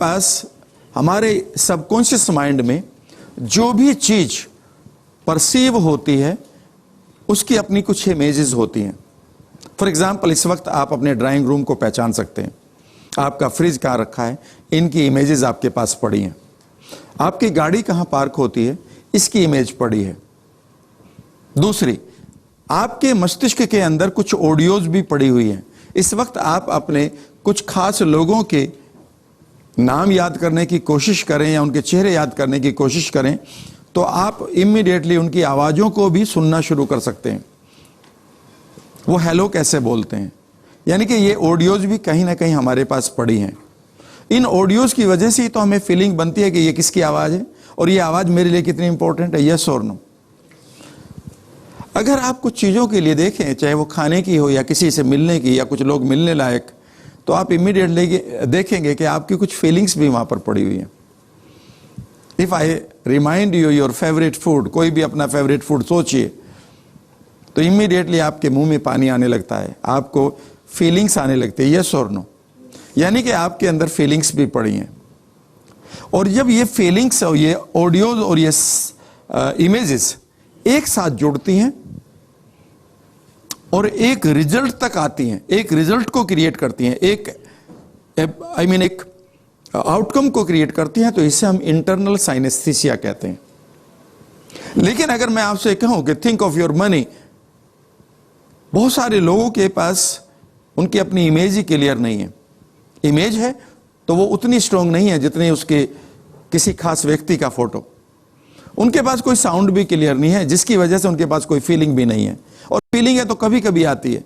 पास हमारे subconscious mind में जो भी चीज परसीव होती है उसकी अपनी कुछ इमेजेस होती हैं। फॉर एग्जाम्पल, इस वक्त आप अपने ड्राइंग रूम को पहचान सकते हैं। आपका फ्रिज कहाँ रखा है, इनकी इमेजेस आपके पास पड़ी हैं। आपकी गाड़ी कहाँ पार्क होती है, इसकी इमेज पड़ी है। दूसरी, आपके मस्तिष्क के अंदर कुछ ऑडियोज भी पड़ी हुई हैं। इस वक्त आप अपने कुछ खास लोगों के नाम याद करने की कोशिश करें या उनके चेहरे याद करने की कोशिश करें तो आप इमीडिएटली उनकी आवाज़ों को भी सुनना शुरू कर सकते हैं। वो हेलो कैसे बोलते हैं, यानी कि ये ऑडियोज भी कहीं ना कहीं हमारे पास पड़ी हैं। इन ऑडियोज की वजह से ही तो हमें फीलिंग बनती है कि ये किसकी आवाज़ है और ये आवाज़ मेरे लिए कितनी इंपॉर्टेंट है, यस और नो। अगर आप कुछ चीज़ों के लिए देखें, चाहे वो खाने की हो या किसी से मिलने की या कुछ लोग मिलने लायक, तो आप इमीडिएटली देखेंगे कि आपकी कुछ फीलिंग्स भी वहाँ पर पड़ी हुई हैं। If I remind you your favourite food, कोई भी अपना फेवरेट फूड सोचिए तो इमीडिएटली आपके मुंह में पानी आने लगता है, आपको फीलिंग्स आने लगती है, यस और नो। यानी कि आपके अंदर फीलिंग्स भी पड़ी हैं। और जब ये फीलिंग्स और ये ऑडियोज और ये इमेजेस एक साथ जुड़ती हैं और एक रिजल्ट तक आती हैं, एक रिजल्ट को क्रिएट करती हैं, एक एक आउटकम को क्रिएट करती हैं, तो इसे हम इंटरनल साइनेस्थीसिया कहते हैं। लेकिन अगर मैं आपसे कहूं कि थिंक ऑफ योर मनी, बहुत सारे लोगों के पास उनकी अपनी इमेज ही क्लियर नहीं है। इमेज है तो वो उतनी स्ट्रांग नहीं है जितनी उसके किसी खास व्यक्ति का फोटो। उनके पास कोई साउंड भी क्लियर नहीं है, जिसकी वजह से उनके पास कोई फीलिंग भी नहीं है। और फीलिंग है तो कभी कभी आती है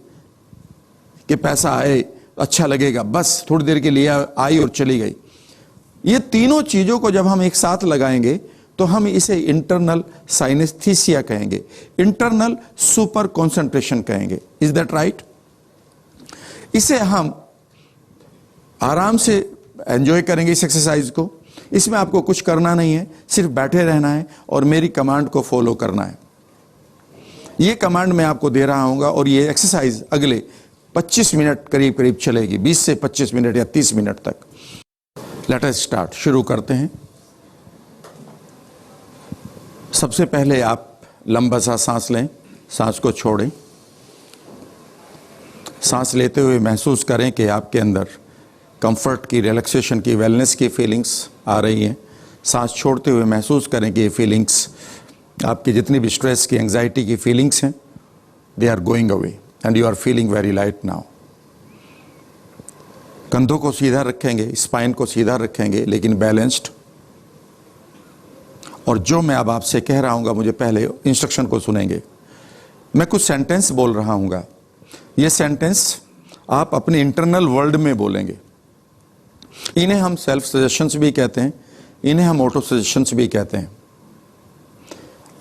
कि पैसा आए, अच्छा लगेगा, बस थोड़ी देर के लिए आई और चली गई। ये तीनों चीजों को जब हम एक साथ लगाएंगे तो हम इसे इंटरनल साइनेस्थीसिया कहेंगे, इंटरनल सुपर कंसंट्रेशन कहेंगे। Is that right? इसे हम आराम से एंजॉय करेंगे इस एक्सरसाइज को। इसमें आपको कुछ करना नहीं है, सिर्फ बैठे रहना है और मेरी कमांड को फॉलो करना है। ये कमांड मैं आपको दे रहा हूँगा और ये एक्सरसाइज अगले 25 मिनट करीब करीब चलेगी, 20 से 25 मिनट या 30 मिनट तक। लेट अस स्टार्ट, शुरू करते हैं। सबसे पहले आप लंबा सा सांस लें, सांस को छोड़ें। सांस लेते हुए महसूस करें कि आपके अंदर कंफर्ट की, रिलैक्सेशन की, वेलनेस की फीलिंग्स आ रही हैं। सांस छोड़ते हुए महसूस करें कि ये फीलिंग्स, आपकी जितनी भी स्ट्रेस की, एंजाइटी की फीलिंग्स हैं, they are going away and you are feeling very light now. कंधों को सीधा रखेंगे, स्पाइन को सीधा रखेंगे, लेकिन बैलेंस्ड। और जो मैं अब आपसे कह रहा हूँगा, मुझे पहले इंस्ट्रक्शन को सुनेंगे। मैं कुछ सेंटेंस बोल रहा हूँगा, ये सेंटेंस आप अपने इंटरनल वर्ल्ड में बोलेंगे। इन्हें हम सेल्फ सजेशंस भी कहते हैं, इन्हें हम ऑटो सजेशंस भी कहते हैं।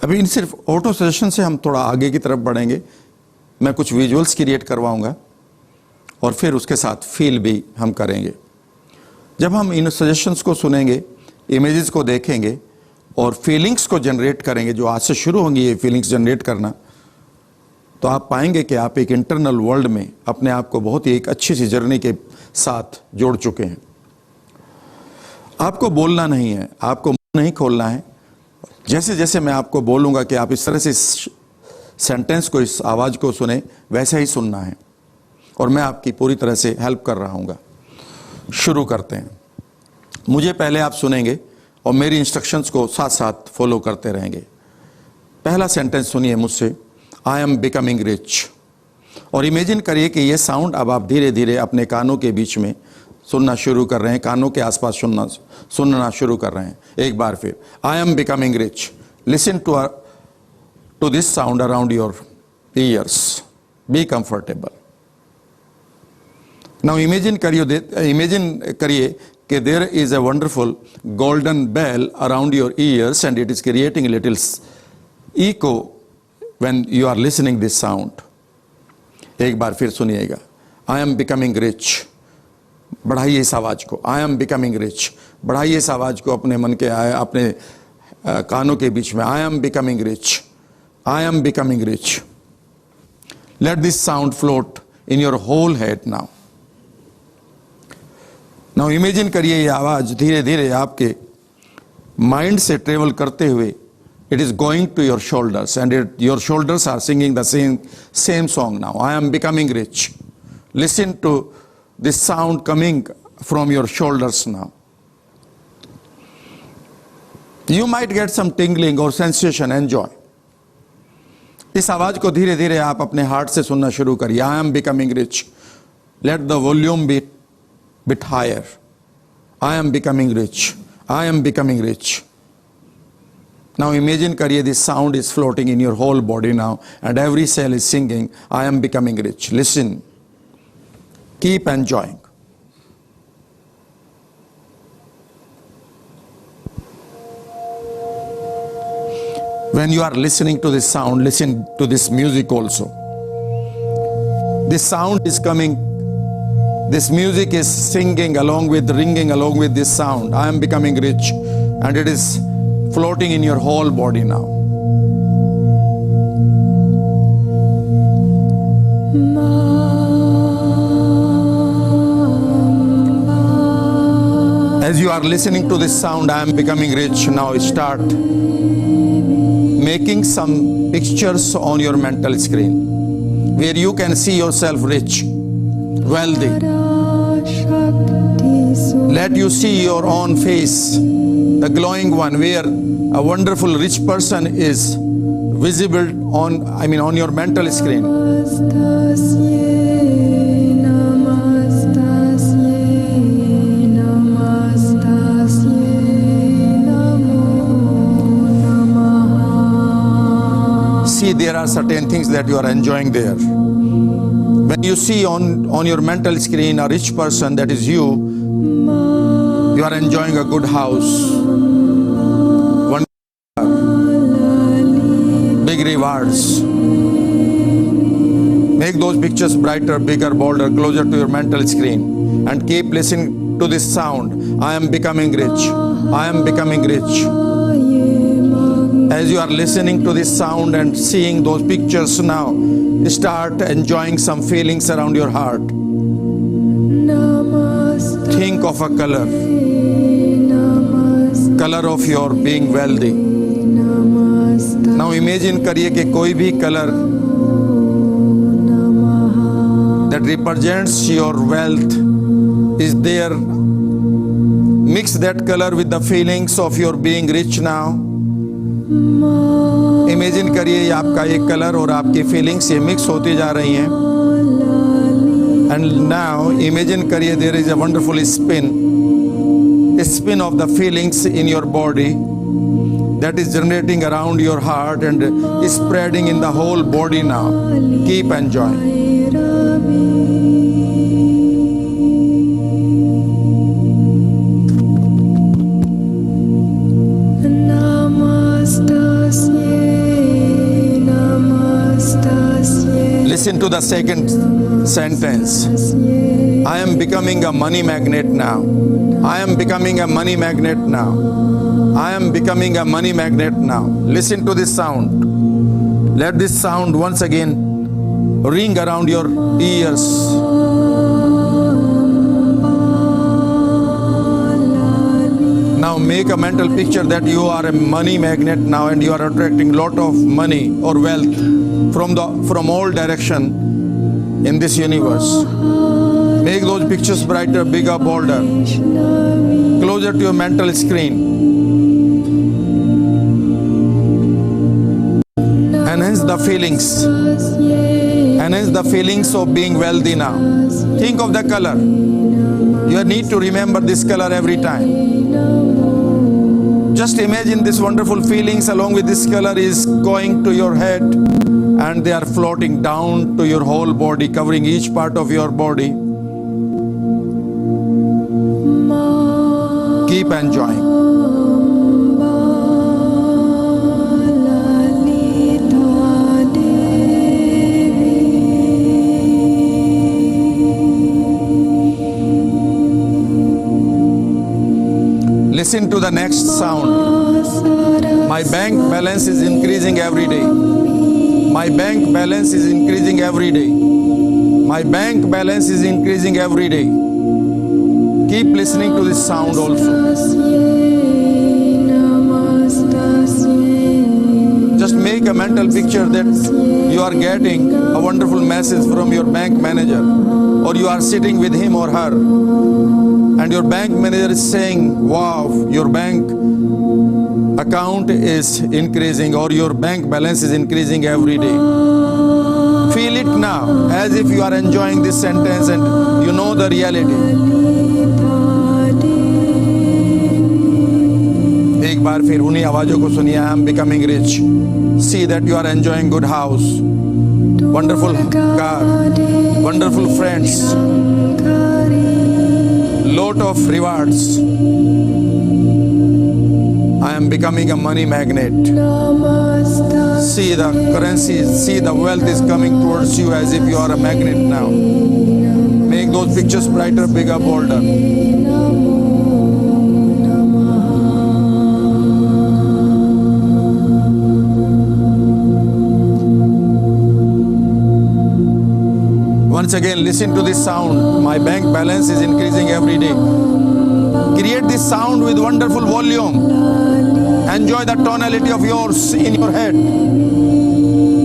अभी इन सिर्फ ऑटो सजेशन से हम थोड़ा आगे की तरफ बढ़ेंगे। मैं कुछ विजुअल्स क्रिएट करवाऊंगा और फिर उसके साथ फील भी हम करेंगे। जब हम इन सजेशंस को सुनेंगे, इमेजेस को देखेंगे और फीलिंग्स को जनरेट करेंगे, जो आज से शुरू होंगी ये फीलिंग्स जनरेट करना, तो आप पाएंगे कि आप एक इंटरनल वर्ल्ड में अपने आप को बहुत ही एक अच्छी सी जर्नी के साथ जोड़ चुके हैं। आपको बोलना नहीं है, आपको मुंह नहीं खोलना है। जैसे जैसे मैं आपको बोलूँगा कि आप इस तरह से इस सेंटेंस को, इस आवाज़ को सुने, वैसे ही सुनना है। और मैं आपकी पूरी तरह से हेल्प कर रहा हूँगा। शुरू करते हैं। मुझे पहले आप सुनेंगे और मेरी इंस्ट्रक्शंस को साथ साथ फॉलो करते रहेंगे। पहला सेंटेंस सुनिए मुझसे, आई एम बिकमिंग रिच। और इमेजिन करिए कि ये साउंड अब आप धीरे धीरे अपने कानों के बीच में सुनना शुरू कर रहे हैं, कानों के आसपास सुनना शुरू कर रहे हैं। एक बार फिर, I am becoming rich. Listen to this sound around your ears. Be comfortable. Now imagine करिए कि there is a wonderful golden bell around your ears and it is creating little echo when you are listening this sound. एक बार फिर सुनिएगा, आई am becoming rich. बढ़ाइए इस आवाज को, आई एम बिकमिंग रिच। बढ़ाइए इस आवाज को अपने मन के, अपने कानों के बीच में, I am becoming rich, I am becoming rich. Let this sound float in your whole head now. Now imagine करिए ये आवाज धीरे धीरे आपके माइंड से ट्रेवल करते हुए it is going to your shoulders, and your shoulders are singing the same song now. I am becoming rich. Listen to this sound coming from your shoulders now. You might get some tingling or sensation. Enjoy. इस आवाज को धीरे धीरे आप अपने heart से सुनना शुरू करिए. I am becoming rich. Let the volume be bit higher. I am becoming rich. I am becoming rich. Now imagine kariye this sound is floating in your whole body now, and every cell is singing, I am becoming rich. Listen. Keep enjoying. When you are listening to this sound, listen to this music also. This sound is coming, this music is singing along with, ringing along with this sound. I am becoming rich, and it is floating in your whole body now. As you are listening to this sound, I am becoming rich. Now start making some pictures on your mental screen where you can see yourself rich, wealthy. Let you see your own face, the glowing one, where a wonderful rich person is visible on your mental screen. See, there are certain things that you are enjoying there. When you see on your mental screen a rich person, that is you are enjoying a good house, big rewards. Make those pictures brighter, bigger, bolder, closer to your mental screen, and keep listening to this sound. I am becoming rich. I am becoming rich. As you are listening to this sound and seeing those pictures now, start enjoying some feelings around your heart. Think of a color of your being wealthy. Now imagine करिए कि कोई भी color that represents your wealth is there. Mix that color with the feelings of your being rich now. Imagine करिए ये आपका एक colour और आपकी फीलिंग्स ये मिक्स होती जा रही हैं. एंड नाउ इमेजिन करिए there is a wonderful spin of the feelings in your body that is generating around your heart and spreading in the whole body now. Keep enjoying. Listen to the second sentence. I am becoming a money magnet now. I am becoming a money magnet now. I am becoming a money magnet now. Listen to this sound. Let this sound once again ring around your ears. Now make a mental picture that you are a money magnet now, and you are attracting lot of money or wealth from all direction in this universe. Make those pictures brighter, bigger, bolder, closer to your mental screen. Enhance the feelings. Enhance the feelings of being wealthy now. Think of the color. You need to remember this color every time. Just imagine this wonderful feelings along with this color is going to your head, and they are floating down to your whole body, covering each part of your body. Keep enjoying. Listen to the next sound. My bank balance is increasing every day. My bank balance is increasing every day. My bank balance is increasing every day. Keep listening to this sound also. Just make a mental picture that you are getting a wonderful message from your bank manager, or you are sitting with him or her, and your bank manager is saying, wow, your bank account is increasing, or your bank balance is increasing every day. Feel it now as if you are enjoying this sentence and you know the reality. एक बार फिर उन्हीं आवाजों को सुनिए. I am becoming rich. See that you are enjoying good house, wonderful car, wonderful friends, lot of rewards. I am becoming a money magnet. See the currency, see the wealth is coming towards you as if you are a magnet now. Make those pictures brighter, bigger, bolder. Once again, listen to this sound. My bank balance is increasing every day. Create this sound with wonderful volume. Enjoy the tonality of yours in your head.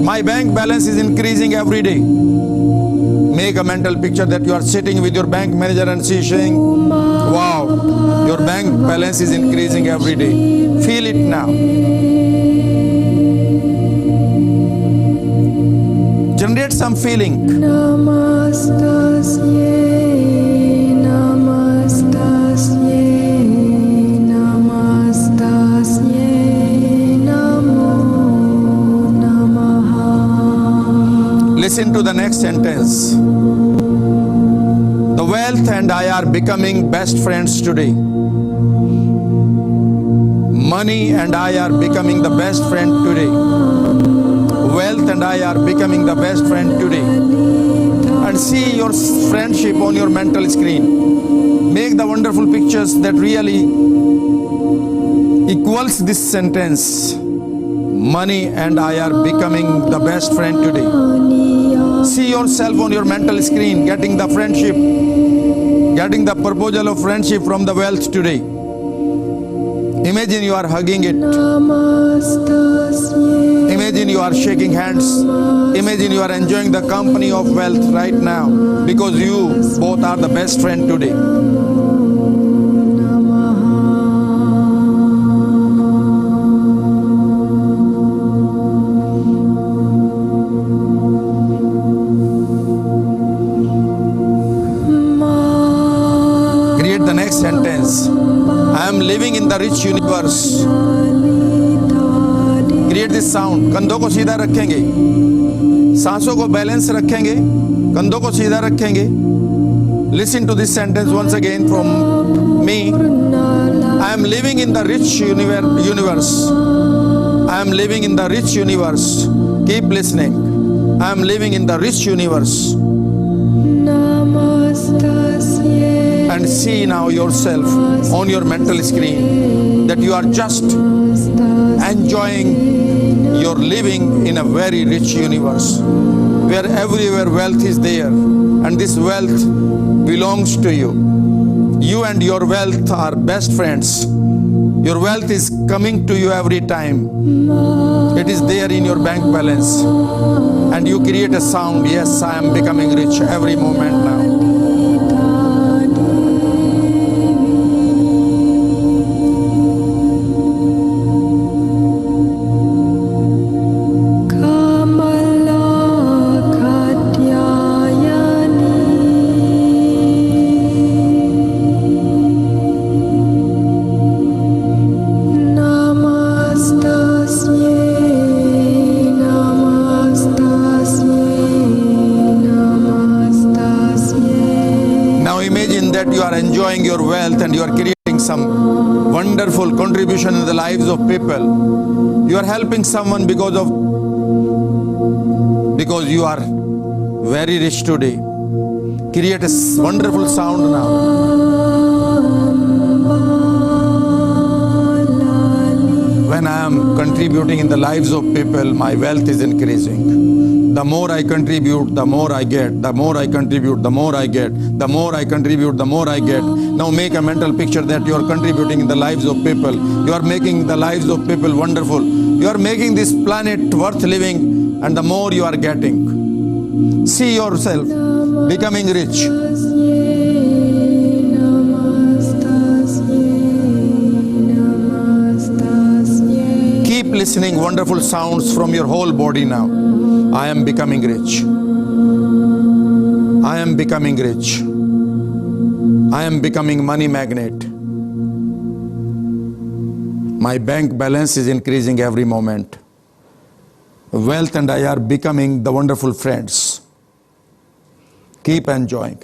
My bank balance is increasing every day. Make a mental picture that you are sitting with your bank manager and she is saying, wow, your bank balance is increasing every day. Feel it now. Generate some feeling. Listen to the next sentence. The wealth and I are becoming best friends today. Money and I are becoming the best friend today. Wealth and I are becoming the best friend today. And see your friendship on your mental screen. Make the wonderful pictures that really equals this sentence. Money and I are becoming the best friend today. See yourself on your mental screen getting the friendship, getting the proposal of friendship from the wealth today. Imagine you are hugging it. Imagine you are shaking hands. Imagine you are enjoying the company of wealth right now because you both are the best friend today. Create the next sentence. I am living in the rich universe. Create this sound. कंधों को सीधा रखेंगे, सांसों को balance रखेंगे, कंधों को सीधा रखेंगे. Listen to this sentence once again from me. I am living in the rich universe. I am living in the rich universe. Keep listening. I am living in the rich universe. And see now yourself on your mental screen that you are just enjoying your living in a very rich universe where everywhere wealth is there, and this wealth belongs to you. You and your wealth are best friends. Your wealth is coming to you every time. It is there in your bank balance, and you create a sound. Yes, I am becoming rich every moment now. That you are enjoying your wealth and you are creating some wonderful contribution in the lives of people. You are helping someone because you are very rich today. Create a wonderful sound now. When I am contributing in the lives of people, my wealth is increasing. The more I contribute, the more I get. The more I contribute, the more I get. The more I contribute, the more I get. Now make a mental picture that you are contributing in the lives of people. You are making the lives of people wonderful. You are making this planet worth living, and the more you are getting. See yourself becoming rich. Keep listening wonderful sounds from your whole body now. I am becoming rich. I am becoming rich. I am becoming money magnet. My bank balance is increasing every moment. Wealth and I are becoming the wonderful friends. Keep enjoying.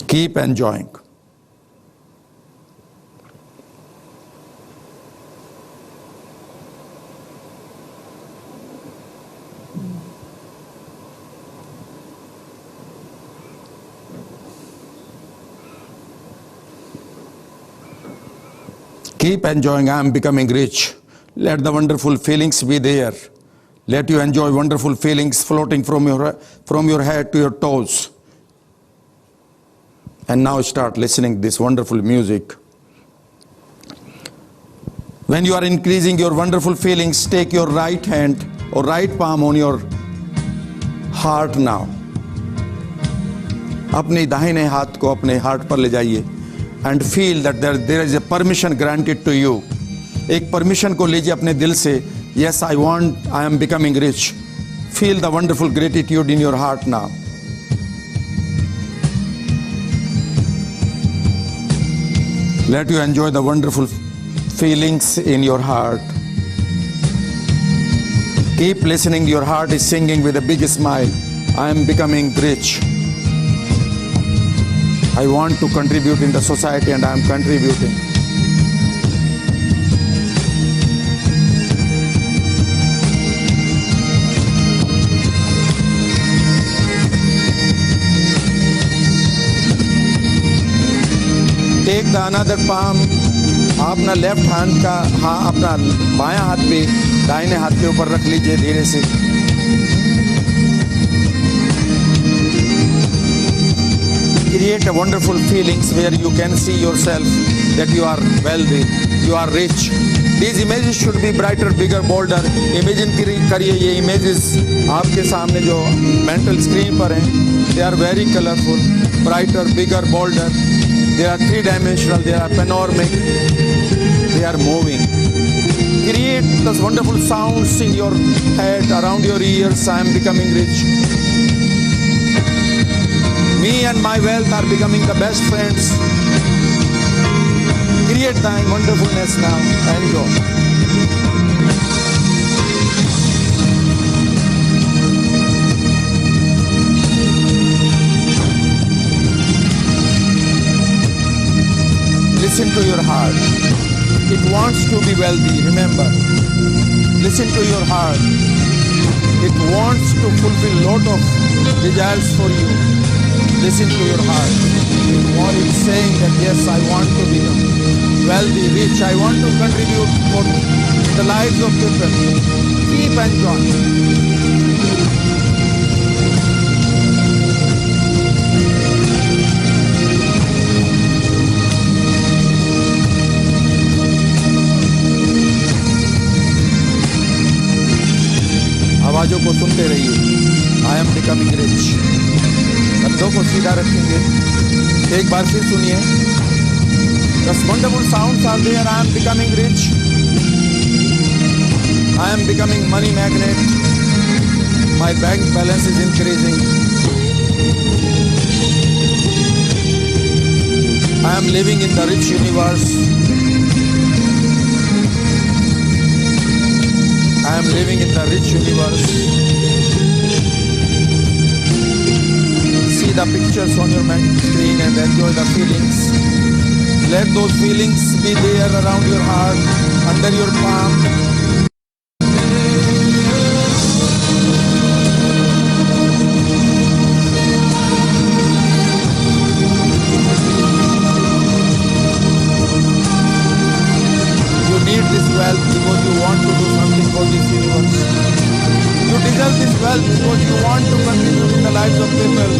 Keep enjoying. Keep enjoying. I am becoming rich. Let the wonderful feelings be there. Let you enjoy wonderful feelings floating from your head to your toes. And now start listening this wonderful music. When you are increasing your wonderful feelings, take your right hand or right palm on your heart now. अपने दाहिने हाथ को अपने heart पर ले जाइए. And feel that there is a permission granted to you. एक permission को लीजिए अपने दिल से. Yes, I am becoming rich. Feel the wonderful gratitude in your heart now. Let you enjoy the wonderful feelings in your heart. Keep listening. Your heart is singing with a big smile. I am becoming rich. I want to contribute in the society, and I am contributing. Take the another palm. अपना left hand का अपना बायां हाथ पे दाहिने हाथ के ऊपर रख लीजिए धीरे से. Create a wonderful feelings where you can see yourself that you are wealthy, you are rich. These images should be brighter, bigger, bolder. Imagine करिए ये images आपके सामने जो mental screen पर हैं. They are very colorful, brighter, bigger, bolder. They are three-dimensional. They are panoramic. They are moving. Create those wonderful sounds in your head, around your ears. I am becoming rich. Me and my wealth are becoming the best friends. Create thy wonderfulness now. Enjoy. Listen to your heart. It wants to be wealthy, remember. Listen to your heart. It wants to fulfill lot of desires for you. Listen to your heart. What it's saying that yes, I want to become wealthy, rich. I want to contribute for the lives of people. Keep enjoying. आवाजों को सुनते रहिए. I am becoming rich. कंधों को सीधा रखेंगे. एक बार फिर सुनिए. The wonderful sounds are there. I am becoming rich. I am becoming money magnet. My bank balance is increasing. I am living in the rich universe. I am living in the rich universe. See the pictures on your screen and enjoy the feelings. Let those feelings be there around your heart, under your palm. You need wealth because you want to contribute in the lives of people.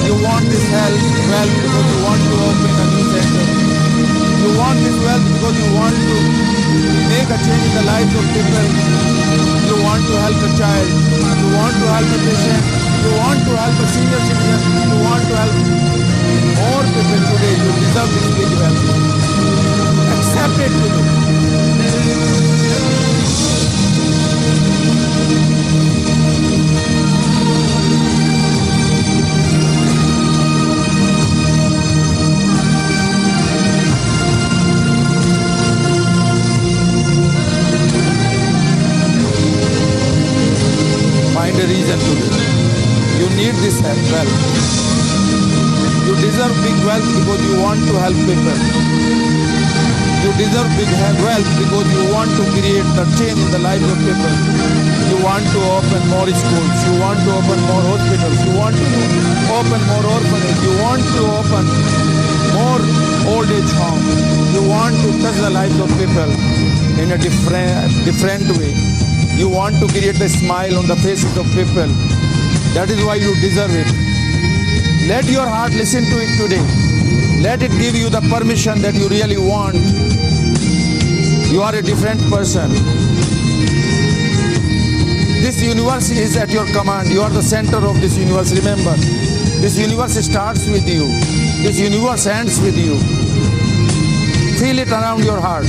You want this health, wealth because you want to open a new center. You want this wealth because you want to make a change in the lives of people. You want to help a child. You want to help a patient. You want to help a senior citizen. You want to help more people today. You deserve this big wealth. Accept it today. Find a reason today. You need this wealth. You deserve big wealth because you want to help people. You deserve big wealth because you want to create the change in the lives of people. You want to open more schools. You want to open more hospitals. You want to open more orphanages. You want to open more old age homes. You want to touch the lives of people in a different way. You want to create a smile on the faces of people. That is why you deserve it. Let your heart listen to it today. Let it give you the permission that you really want. You are a different person. This universe is at your command. You are the center of this universe. Remember, this universe starts with you. This universe ends with you. Feel it around your heart.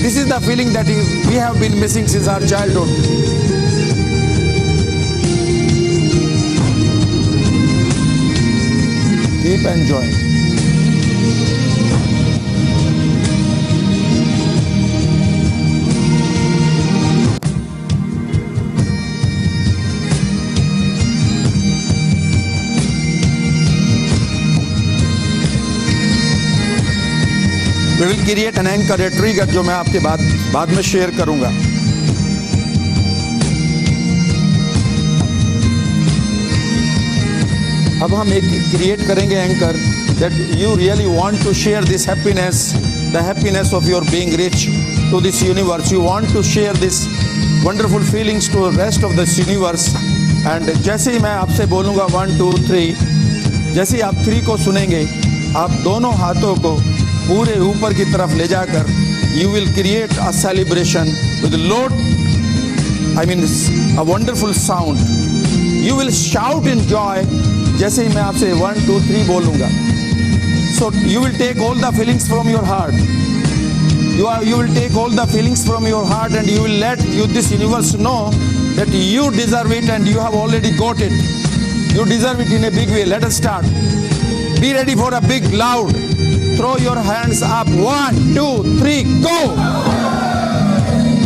This is the feeling that we have been missing since our childhood. Keep enjoying. We will create an anchor, a trigger जो मैं आपके बाद में share करूंगा. अब हम एक create करेंगे anchor that you really want to share this happiness, the happiness of your being rich to this universe. You want to share this wonderful feelings to the rest of this universe. And जैसे ही मैं आपसे बोलूँगा 1, 2, 3, जैसे ही आप 3 को सुनेंगे, आप दोनों हाथों को पूरे ऊपर की तरफ ले जाकर you will create a celebration with a wonderful sound. You will shout in joy. जैसे ही मैं आपसे 1, 2, 3 बोलूँगा. So you will take all the feelings from your heart. You will take all the feelings from your heart and you will let this universe know that you deserve it and you have already got it. You deserve it in a big way. Let us start. Be ready for a big loud. Throw your hands up. 1, 2, 3, go!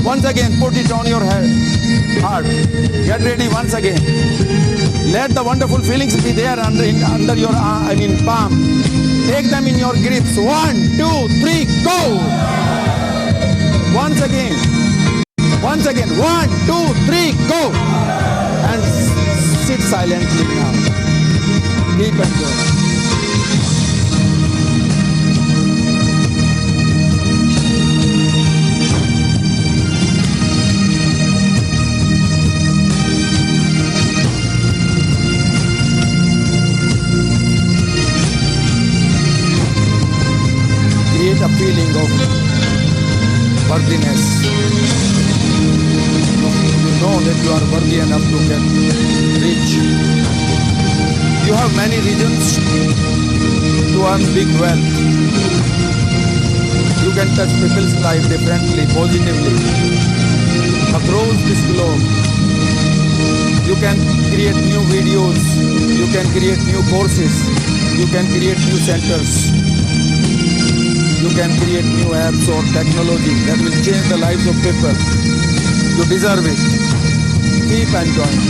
Once again, put it on your heart. Get ready once again. Let the wonderful feelings be there under your palm. Take them in your grips. 1, 2, 3, go! Once again. 1, 2, 3, go! And sit silently now. Keep enjoying. Create a feeling of worthiness. You know that you are worthy enough to get rich. You have many reasons to earn big wealth. You can touch people's life differently, positively, across this globe. You can create new videos. You can create new courses. You can create new centers. You can create new apps or technology that will change the lives of people. You deserve it. Keep enjoying.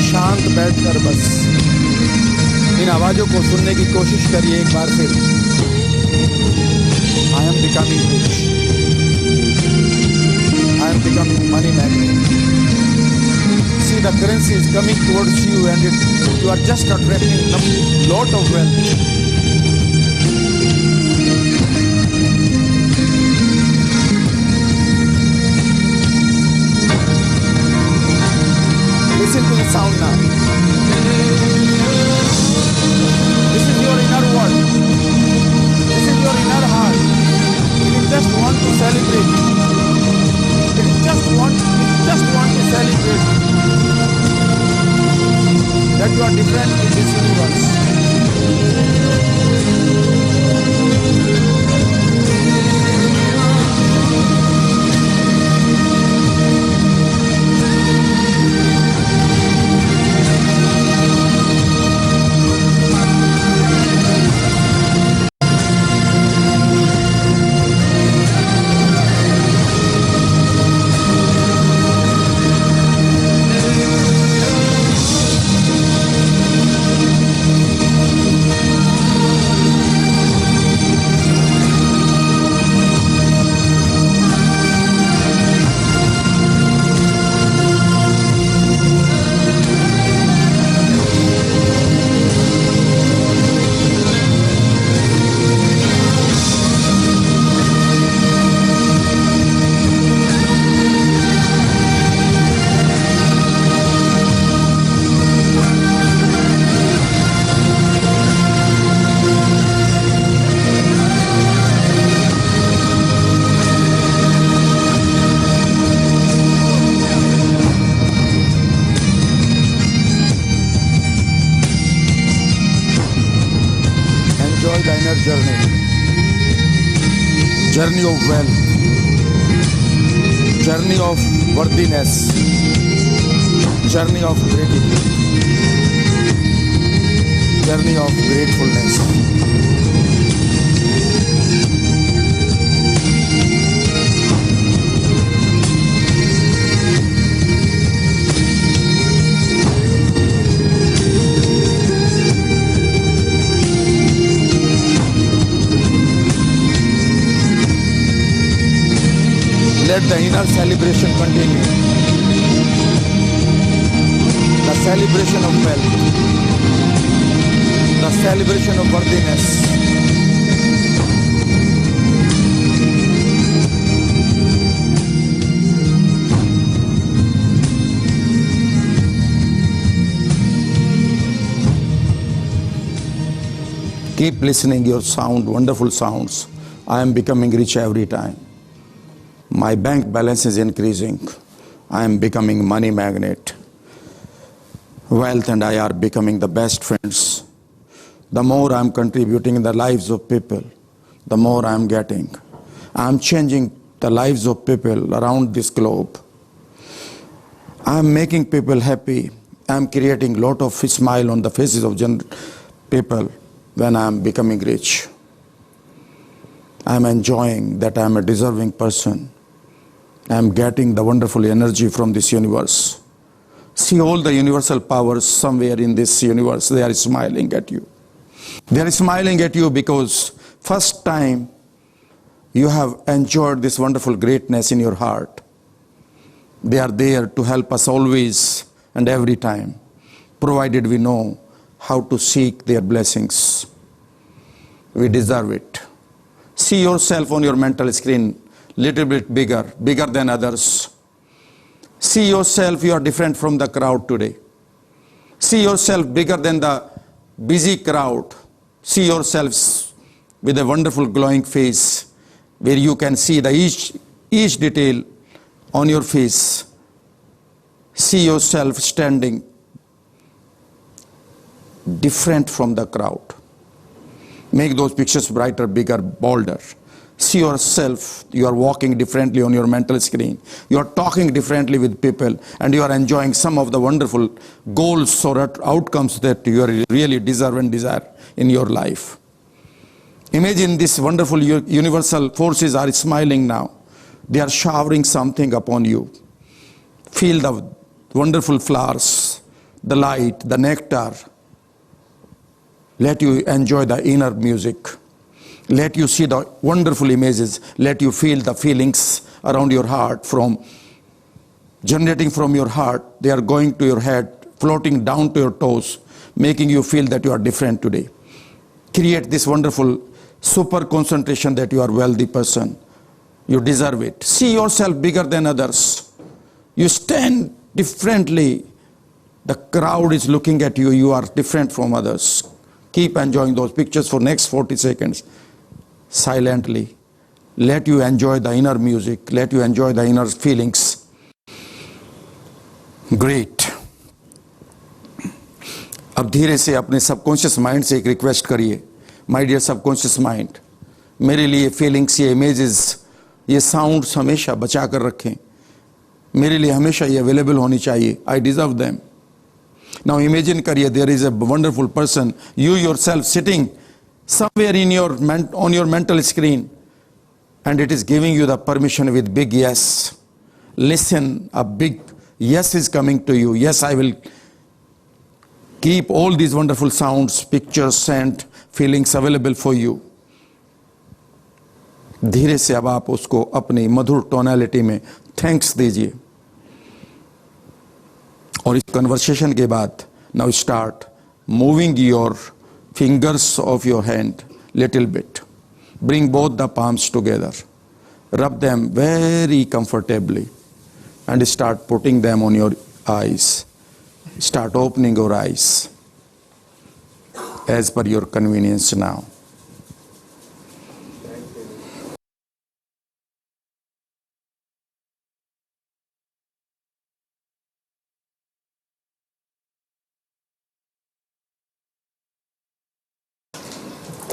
शांत बैठकर बस इन आवाजों को सुनने की कोशिश करिए एक बार फिर. I am becoming rich. I am becoming money magnet. See, the currency is coming towards you and you are just attracting a lot of wealth. the sound now. This is your inner world. This is your inner heart. You just want to celebrate. You just want to celebrate that you are different in this universe. Enjoy the inner journey of wealth, journey of worthiness, journey of gratitude, journey of gratefulness. Let the inner celebration continue. The celebration of wealth, the celebration of worthiness. Keep listening your sound, wonderful sounds. I am becoming rich every time. My bank balance is increasing. I am becoming money magnet. Wealth and I are becoming the best friends. The more I am contributing in the lives of people, the more I am getting. I am changing the lives of people around this globe. I am making people happy. I am creating a lot of smile on the faces of people when I am becoming rich. I am enjoying that I am a deserving person. I am getting the wonderful energy from this universe. See all the universal powers somewhere in this universe, they are smiling at you. They are smiling at you because first time you have enjoyed this wonderful greatness in your heart. They are there to help us always and every time, provided we know how to seek their blessings. We deserve it. See yourself on your mental screen little bit bigger than others. See yourself, you are different from the crowd today. See yourself bigger than the busy crowd. See yourselves with a wonderful glowing face where you can see the each detail on your face. See yourself standing different from the crowd. Make those pictures brighter, bigger, bolder. See yourself, you are walking differently on your mental screen. You are talking differently with people and you are enjoying some of the wonderful goals or outcomes that you really deserve and desire in your life. Imagine these wonderful universal forces are smiling now. They are showering something upon you. Feel the wonderful flowers, the light, the nectar. Let you enjoy the inner music. Let you see the wonderful images. Let you feel the feelings around your heart from generating from your heart. They are going to your head, floating down to your toes, making you feel that you are different today. Create this wonderful super concentration that you are a wealthy person. You deserve it. See yourself bigger than others. You stand differently The crowd is looking at you. You are different from others. Keep enjoying those pictures for next 40 seconds. Silently. Let you enjoy the inner music. Let you enjoy the inner feelings. Great. अब धीरे से अपने subconscious mind से एक request करिए, my dear subconscious mind, मेरे लिए feelings, ये इमेजेस, ये साउंड्स हमेशा बचा कर रखें, मेरे लिए हमेशा ये अवेलेबल होनी चाहिए. I deserve them. Now imagine करिए there is a wonderful person, you yourself sitting somewhere in your on your mental screen, and it is giving you the permission with big yes. Listen, a big yes is coming to you. Yes, I will keep all these wonderful sounds, pictures and feelings available for you. धीरे से अब आप उसको अपनी मधुर tonality में thanks दीजिए. और इस कन्वर्सेशन के बाद now start moving your fingers of your hand little bit. Bring both the palms together. Rub them very comfortably and start putting them on your eyes. Start opening your eyes as per your convenience now.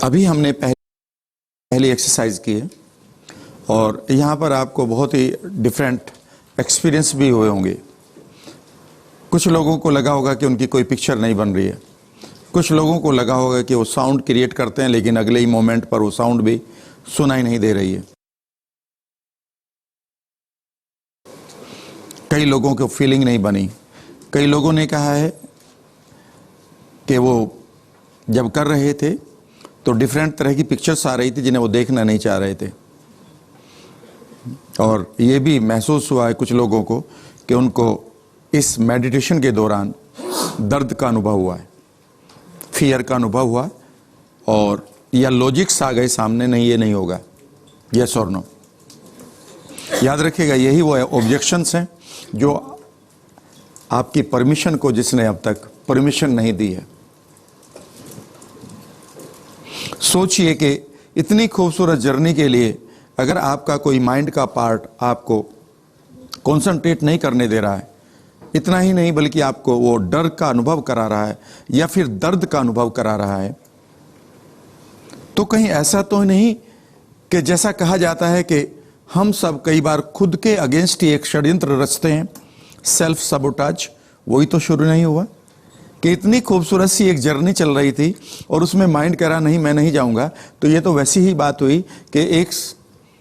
अभी हमने पहली exercise की है और यहाँ पर आपको बहुत ही डिफरेंट एक्सपीरियंस भी हुए होंगे. कुछ लोगों को लगा होगा कि उनकी कोई पिक्चर नहीं बन रही है, कुछ लोगों को लगा होगा कि वो साउंड क्रिएट करते हैं लेकिन अगले ही मोमेंट पर वो साउंड भी सुनाई नहीं दे रही है. कई लोगों को फीलिंग नहीं बनी. कई लोगों ने कहा है कि वो जब कर रहे थे तो डिफरेंट तरह की पिक्चर्स आ रही थी जिन्हें वो देखना नहीं चाह रहे थे. और ये भी महसूस हुआ है कुछ लोगों को कि उनको इस मेडिटेशन के दौरान दर्द का अनुभव हुआ है, फियर का अनुभव हुआ, और या लॉजिक्स आ गए सामने, नहीं ये नहीं होगा, यस और नो. याद रखिएगा यही वो ऑब्जेक्शंस हैं जो आपकी परमिशन को जिसने अब तक परमिशन नहीं दी है. सोचिए कि इतनी खूबसूरत जर्नी के लिए अगर आपका कोई माइंड का पार्ट आपको कंसंट्रेट नहीं करने दे रहा है, इतना ही नहीं बल्कि आपको वो डर का अनुभव करा रहा है या फिर दर्द का अनुभव करा रहा है, तो कहीं ऐसा तो नहीं कि जैसा कहा जाता है कि हम सब कई बार खुद के अगेंस्ट ही एक षड्यंत्र रचते हैं, सेल्फ सबोटाज. वही तो शुरू नहीं हुआ कि इतनी खूबसूरत सी एक जर्नी चल रही थी और उसमें माइंड कह रहा नहीं मैं नहीं जाऊंगा. तो ये तो वैसी ही बात हुई कि एक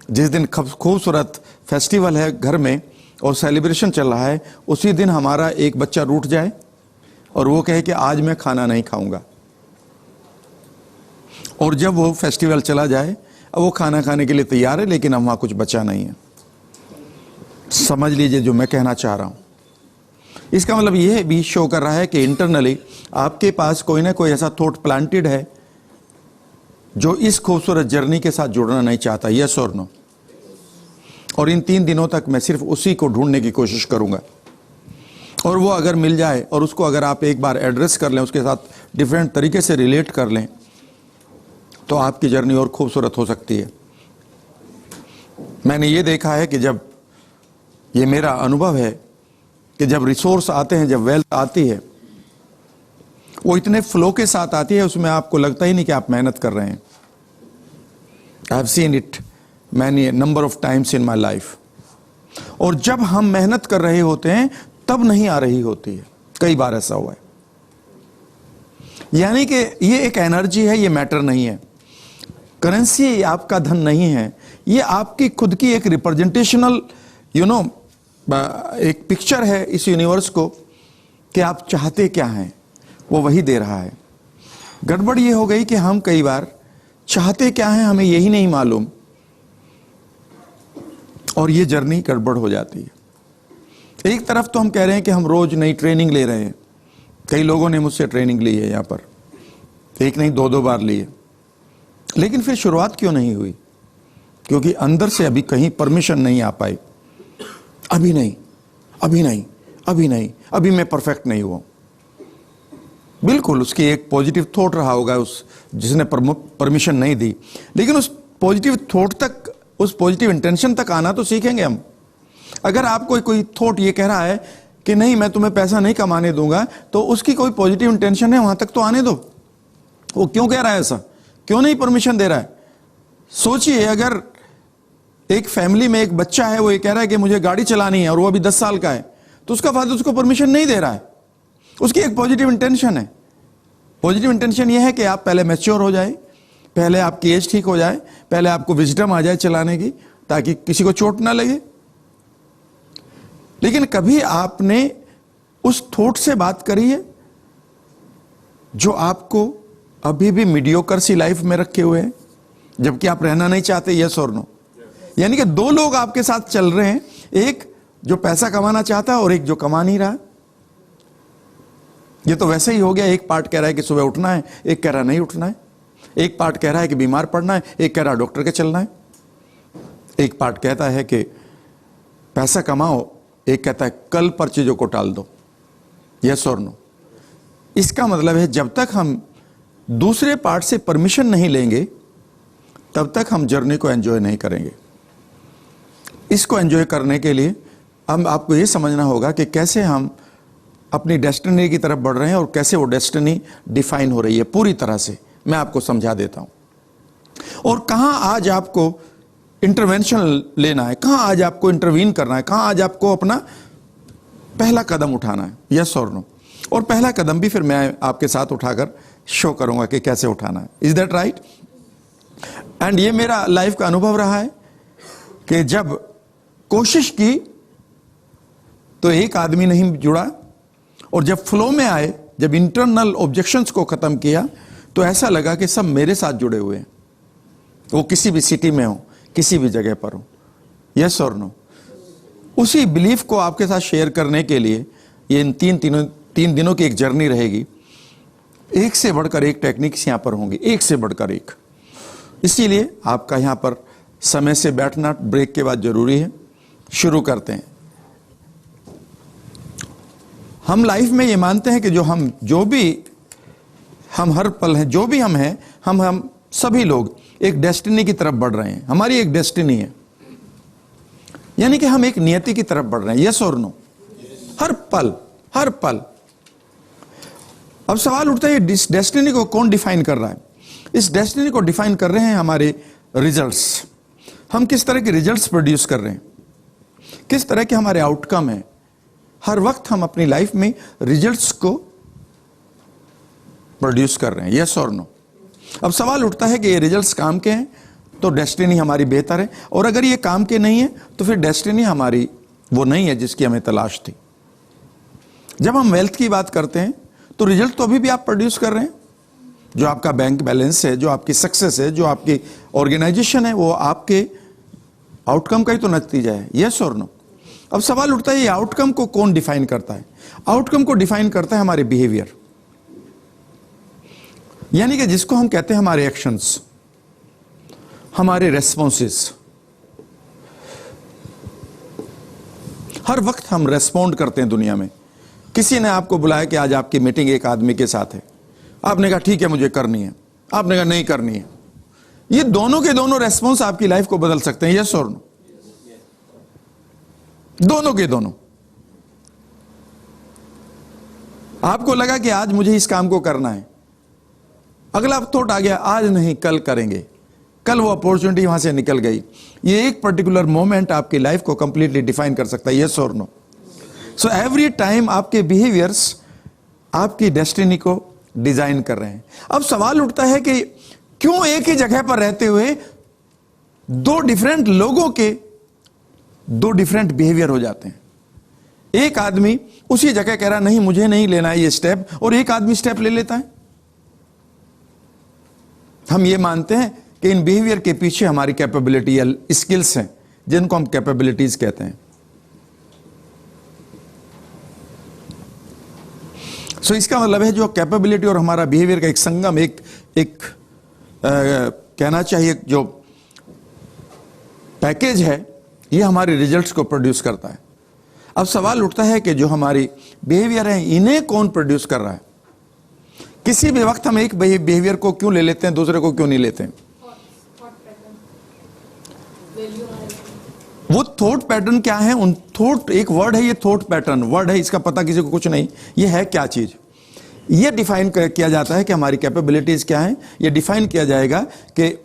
जिस दिन खूबसूरत फेस्टिवल है घर में और सेलिब्रेशन चल रहा है, उसी दिन हमारा एक बच्चा रूठ जाए और वो कहे कि आज मैं खाना नहीं खाऊंगा. और जब वो फेस्टिवल चला जाए, अब वो खाना खाने के लिए तैयार है लेकिन अब वहाँ कुछ बचा नहीं है. समझ लीजिए जो मैं कहना चाह रहा हूँ. इसका मतलब यह भी शो कर रहा है कि इंटरनली आपके पास कोई ना कोई ऐसा थॉट प्लांटेड है जो इस खूबसूरत जर्नी के साथ जुड़ना नहीं चाहता, यस और नो. और इन 3 दिनों तक मैं सिर्फ उसी को ढूंढने की कोशिश करूंगा, और वो अगर मिल जाए और उसको अगर आप एक बार एड्रेस कर लें, उसके साथ डिफरेंट तरीके से रिलेट कर लें, तो आपकी जर्नी और खूबसूरत हो सकती है. मैंने ये देखा है कि जब ये मेरा अनुभव है कि जब रिसोर्स आते हैं, जब वेल्थ आती है, वो इतने फ्लो के साथ आती है, उसमें आपको लगता ही नहीं कि आप मेहनत कर रहे हैं. I have seen it many number of times in my life. और जब हम मेहनत कर रहे होते हैं तब नहीं आ रही होती है. कई बार ऐसा हुआ है. यानी कि ये एक एनर्जी है, ये मैटर नहीं है. करेंसी आपका धन नहीं है, ये आपकी खुद की एक रिप्रेजेंटेशनल एक पिक्चर है इस यूनिवर्स को कि आप चाहते क्या हैं, वो वही दे रहा है. गड़बड़ ये हो गई कि हम कई बार चाहते क्या हैं हमें यही नहीं मालूम, और ये जर्नी गड़बड़ हो जाती है. एक तरफ तो हम कह रहे हैं कि हम रोज नई ट्रेनिंग ले रहे हैं. कई लोगों ने मुझसे ट्रेनिंग ली है यहाँ पर, एक नहीं 2 बार ली है, लेकिन फिर शुरुआत क्यों नहीं हुई? क्योंकि अंदर से अभी कहीं परमिशन नहीं आ पाई. अभी नहीं, अभी नहीं, अभी नहीं, अभी मैं परफेक्ट नहीं हुआ. बिल्कुल उसकी एक पॉजिटिव थॉट रहा होगा उस जिसने परमिशन नहीं दी, लेकिन उस पॉजिटिव थॉट तक, उस पॉजिटिव इंटेंशन तक आना तो सीखेंगे हम। अगर आपको कोई थॉट ये कह रहा है कि नहीं मैं तुम्हें पैसा नहीं कमाने दूंगा, तो उसकी कोई पॉजिटिव इंटेंशन है वहां तक तो आने दो। वो क्यों कह रहा है ऐसा, क्यों नहीं परमिशन दे रहा है? सोचिए, अगर एक फैमिली में एक बच्चा है, वो ये कह रहा है कि मुझे गाड़ी चलानी है और वो अभी 10 साल का है, तो उसका फादर उसको परमिशन नहीं दे रहा है। उसकी एक पॉजिटिव इंटेंशन है। पॉजिटिव इंटेंशन ये है कि आप पहले मैच्योर हो जाए, पहले आपकी एज ठीक हो जाए, पहले आपको विजडम आ जाए चलाने की, ताकि किसी को चोट ना लगे। लेकिन कभी आपने उस थॉट से बात करी है जो आपको अभी भी मीडियोकर सी लाइफ में रखे हुए हैं, जबकि आप रहना नहीं चाहते? यस और नो? यानी कि दो लोग आपके साथ चल रहे हैं, एक जो पैसा कमाना चाहता है और एक जो कमा नहीं रहा। ये तो वैसे ही हो गया, एक पार्ट कह रहा है कि सुबह उठना है, एक कह रहा नहीं उठना है। एक पार्ट कह रहा है कि बीमार पड़ना है, एक कह रहा है डॉक्टर के चलना है। एक पार्ट कहता है कि पैसा कमाओ, एक कहता है कल पर चीजों को टाल दो। यस और नो? इसका मतलब है जब तक हम दूसरे पार्ट से परमिशन नहीं लेंगे, तब तक हम जर्नी को एंजॉय नहीं करेंगे। इसको एंजॉय करने के लिए हम आपको यह समझना होगा कि कैसे हम अपनी डेस्टिनी की तरफ बढ़ रहे हैं और कैसे वो डेस्टिनी डिफाइन हो रही है पूरी तरह से। मैं आपको समझा देता हूं। और कहां आज आपको इंटरवेंशन लेना है, कहां आज आपको इंटरवीन करना है, कहां आज आपको अपना पहला कदम उठाना है। यस और नो? और पहला कदम भी फिर मैं आपके साथ उठाकर शो करूंगा कि कैसे उठाना है। Is that right? एंड ये मेरा लाइफ का अनुभव रहा है कि जब कोशिश की तो एक आदमी नहीं जुड़ा, और जब फ्लो में आए, जब इंटरनल ऑब्जेक्शंस को खत्म किया, तो ऐसा लगा कि सब मेरे साथ जुड़े हुए हैं, वो किसी भी सिटी में हो, किसी भी जगह पर हो। यस और नो? उसी बिलीफ को आपके साथ शेयर करने के लिए ये इन तीन दिनों की एक जर्नी रहेगी। एक से बढ़कर एक टेक्निक्स यहां पर होंगी, एक से बढ़कर एक। इसीलिए आपका यहां पर समय से बैठना ब्रेक के बाद जरूरी है। शुरू करते हैं। हम लाइफ में ये मानते हैं कि जो भी हम हर पल हैं, जो भी हम हैं, हम सभी लोग एक डेस्टिनी की तरफ बढ़ रहे हैं। हमारी एक डेस्टिनी है, यानी कि हम एक नियति की तरफ बढ़ रहे हैं। यस और नो? हर पल, हर पल। अब सवाल उठता है, इस डेस्टिनी को कौन डिफाइन कर रहा है? इस डेस्टिनी को डिफाइन कर रहे हैं हमारे रिजल्ट्स। हम किस तरह के रिजल्ट्स प्रोड्यूस कर रहे हैं, किस तरह के हमारे आउटकम है। हर वक्त हम अपनी लाइफ में रिजल्ट्स को प्रोड्यूस कर रहे हैं। यस और नो? अब सवाल उठता है कि ये रिजल्ट्स काम के हैं तो डेस्टिनी हमारी बेहतर है, और अगर ये काम के नहीं है तो फिर डेस्टिनी हमारी वो नहीं है जिसकी हमें तलाश थी। जब हम वेल्थ की बात करते हैं तो रिजल्ट तो अभी भी आप प्रोड्यूस कर रहे हैं। जो आपका बैंक बैलेंस है, जो आपकी सक्सेस है, जो आपकी ऑर्गेनाइजेशन है, वो आपके आउटकम का ही तो नतीजा है। यस और नो? अब सवाल उठता है, ये आउटकम को कौन डिफाइन करता है? आउटकम को डिफाइन करता है हमारे बिहेवियर, यानी कि जिसको हम कहते हैं हमारे एक्शंस, हमारे रेस्पॉन्सेस। हर वक्त हम रेस्पॉन्ड करते हैं दुनिया में। किसी ने आपको बुलाया कि आज आपकी मीटिंग एक आदमी के साथ है, आपने कहा ठीक है मुझे करनी है, आपने कहा नहीं करनी है। ये दोनों के दोनों रेस्पॉन्स आपकी लाइफ को बदल सकते हैं। यस और नो? दोनों के दोनों। आपको लगा कि आज मुझे इस काम को करना है, अगला थॉट आ गया आज नहीं कल करेंगे, कल वो अपॉर्चुनिटी वहां से निकल गई। ये एक पर्टिकुलर मोमेंट आपकी लाइफ को कंप्लीटली डिफाइन कर सकता है। यस और नो? सो एवरी टाइम आपके बिहेवियर्स आपकी डेस्टिनी को डिजाइन कर रहे हैं। अब सवाल उठता है कि क्यों एक ही जगह पर रहते हुए दो डिफरेंट लोगों के दो डिफरेंट बिहेवियर हो जाते हैं? एक आदमी उसी जगह कह रहा नहीं मुझे नहीं लेना है ये स्टेप, और एक आदमी स्टेप ले लेता है। हम ये मानते हैं कि इन बिहेवियर के पीछे हमारी कैपेबिलिटी या स्किल्स हैं, जिनको हम कैपेबिलिटीज कहते हैं। सो इसका मतलब है जो कैपेबिलिटी और हमारा बिहेवियर का एक संगम, एक कहना चाहिए जो पैकेज है, ये हमारे रिजल्ट्स को प्रोड्यूस करता है। अब सवाल उठता है कि जो हमारी बिहेवियर है इन्हें कौन प्रोड्यूस कर रहा है? किसी भी वक्त हम एक बिहेवियर को क्यों ले लेते हैं, दूसरे को क्यों नहीं लेते हैं? वो थॉट पैटर्न क्या है? उन थॉट, एक वर्ड है ये थॉट पैटर्न, वर्ड है, इसका पता किसी को कुछ नहीं। ये है क्या चीज? ये डिफाइन किया जाता है कि हमारी कैपेबिलिटीज क्या है। ये डिफाइन किया जाएगा कि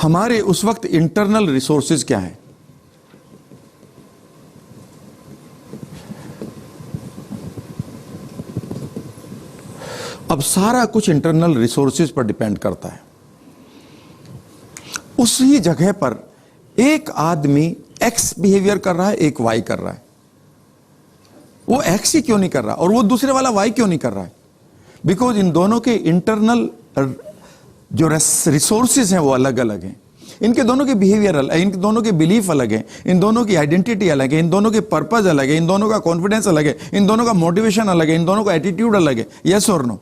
हमारे उस वक्त इंटरनल रिसोर्सेज क्या है। अब सारा कुछ इंटरनल रिसोर्सेज पर डिपेंड करता है। उसी जगह पर एक आदमी एक्स बिहेवियर कर रहा है, एक वाई कर रहा है। वो एक्स ही क्यों नहीं कर रहा और वो दूसरे वाला वाई क्यों नहीं कर रहा है? बिकॉज इन दोनों के इंटरनल जो रिसोर्सेज हैं वो अलग अलग हैं। इनके दोनों के बिहेवियर अलग है, इनके दोनों के बिलीफ अलग है, इन दोनों की आइडेंटिटी अलग है, इन दोनों के पर्पज अलग है, इन दोनों का कॉन्फिडेंस अलग है, इन दोनों का मोटिवेशन अलग है, इन दोनों का एटीट्यूड अलग है। यस और नो?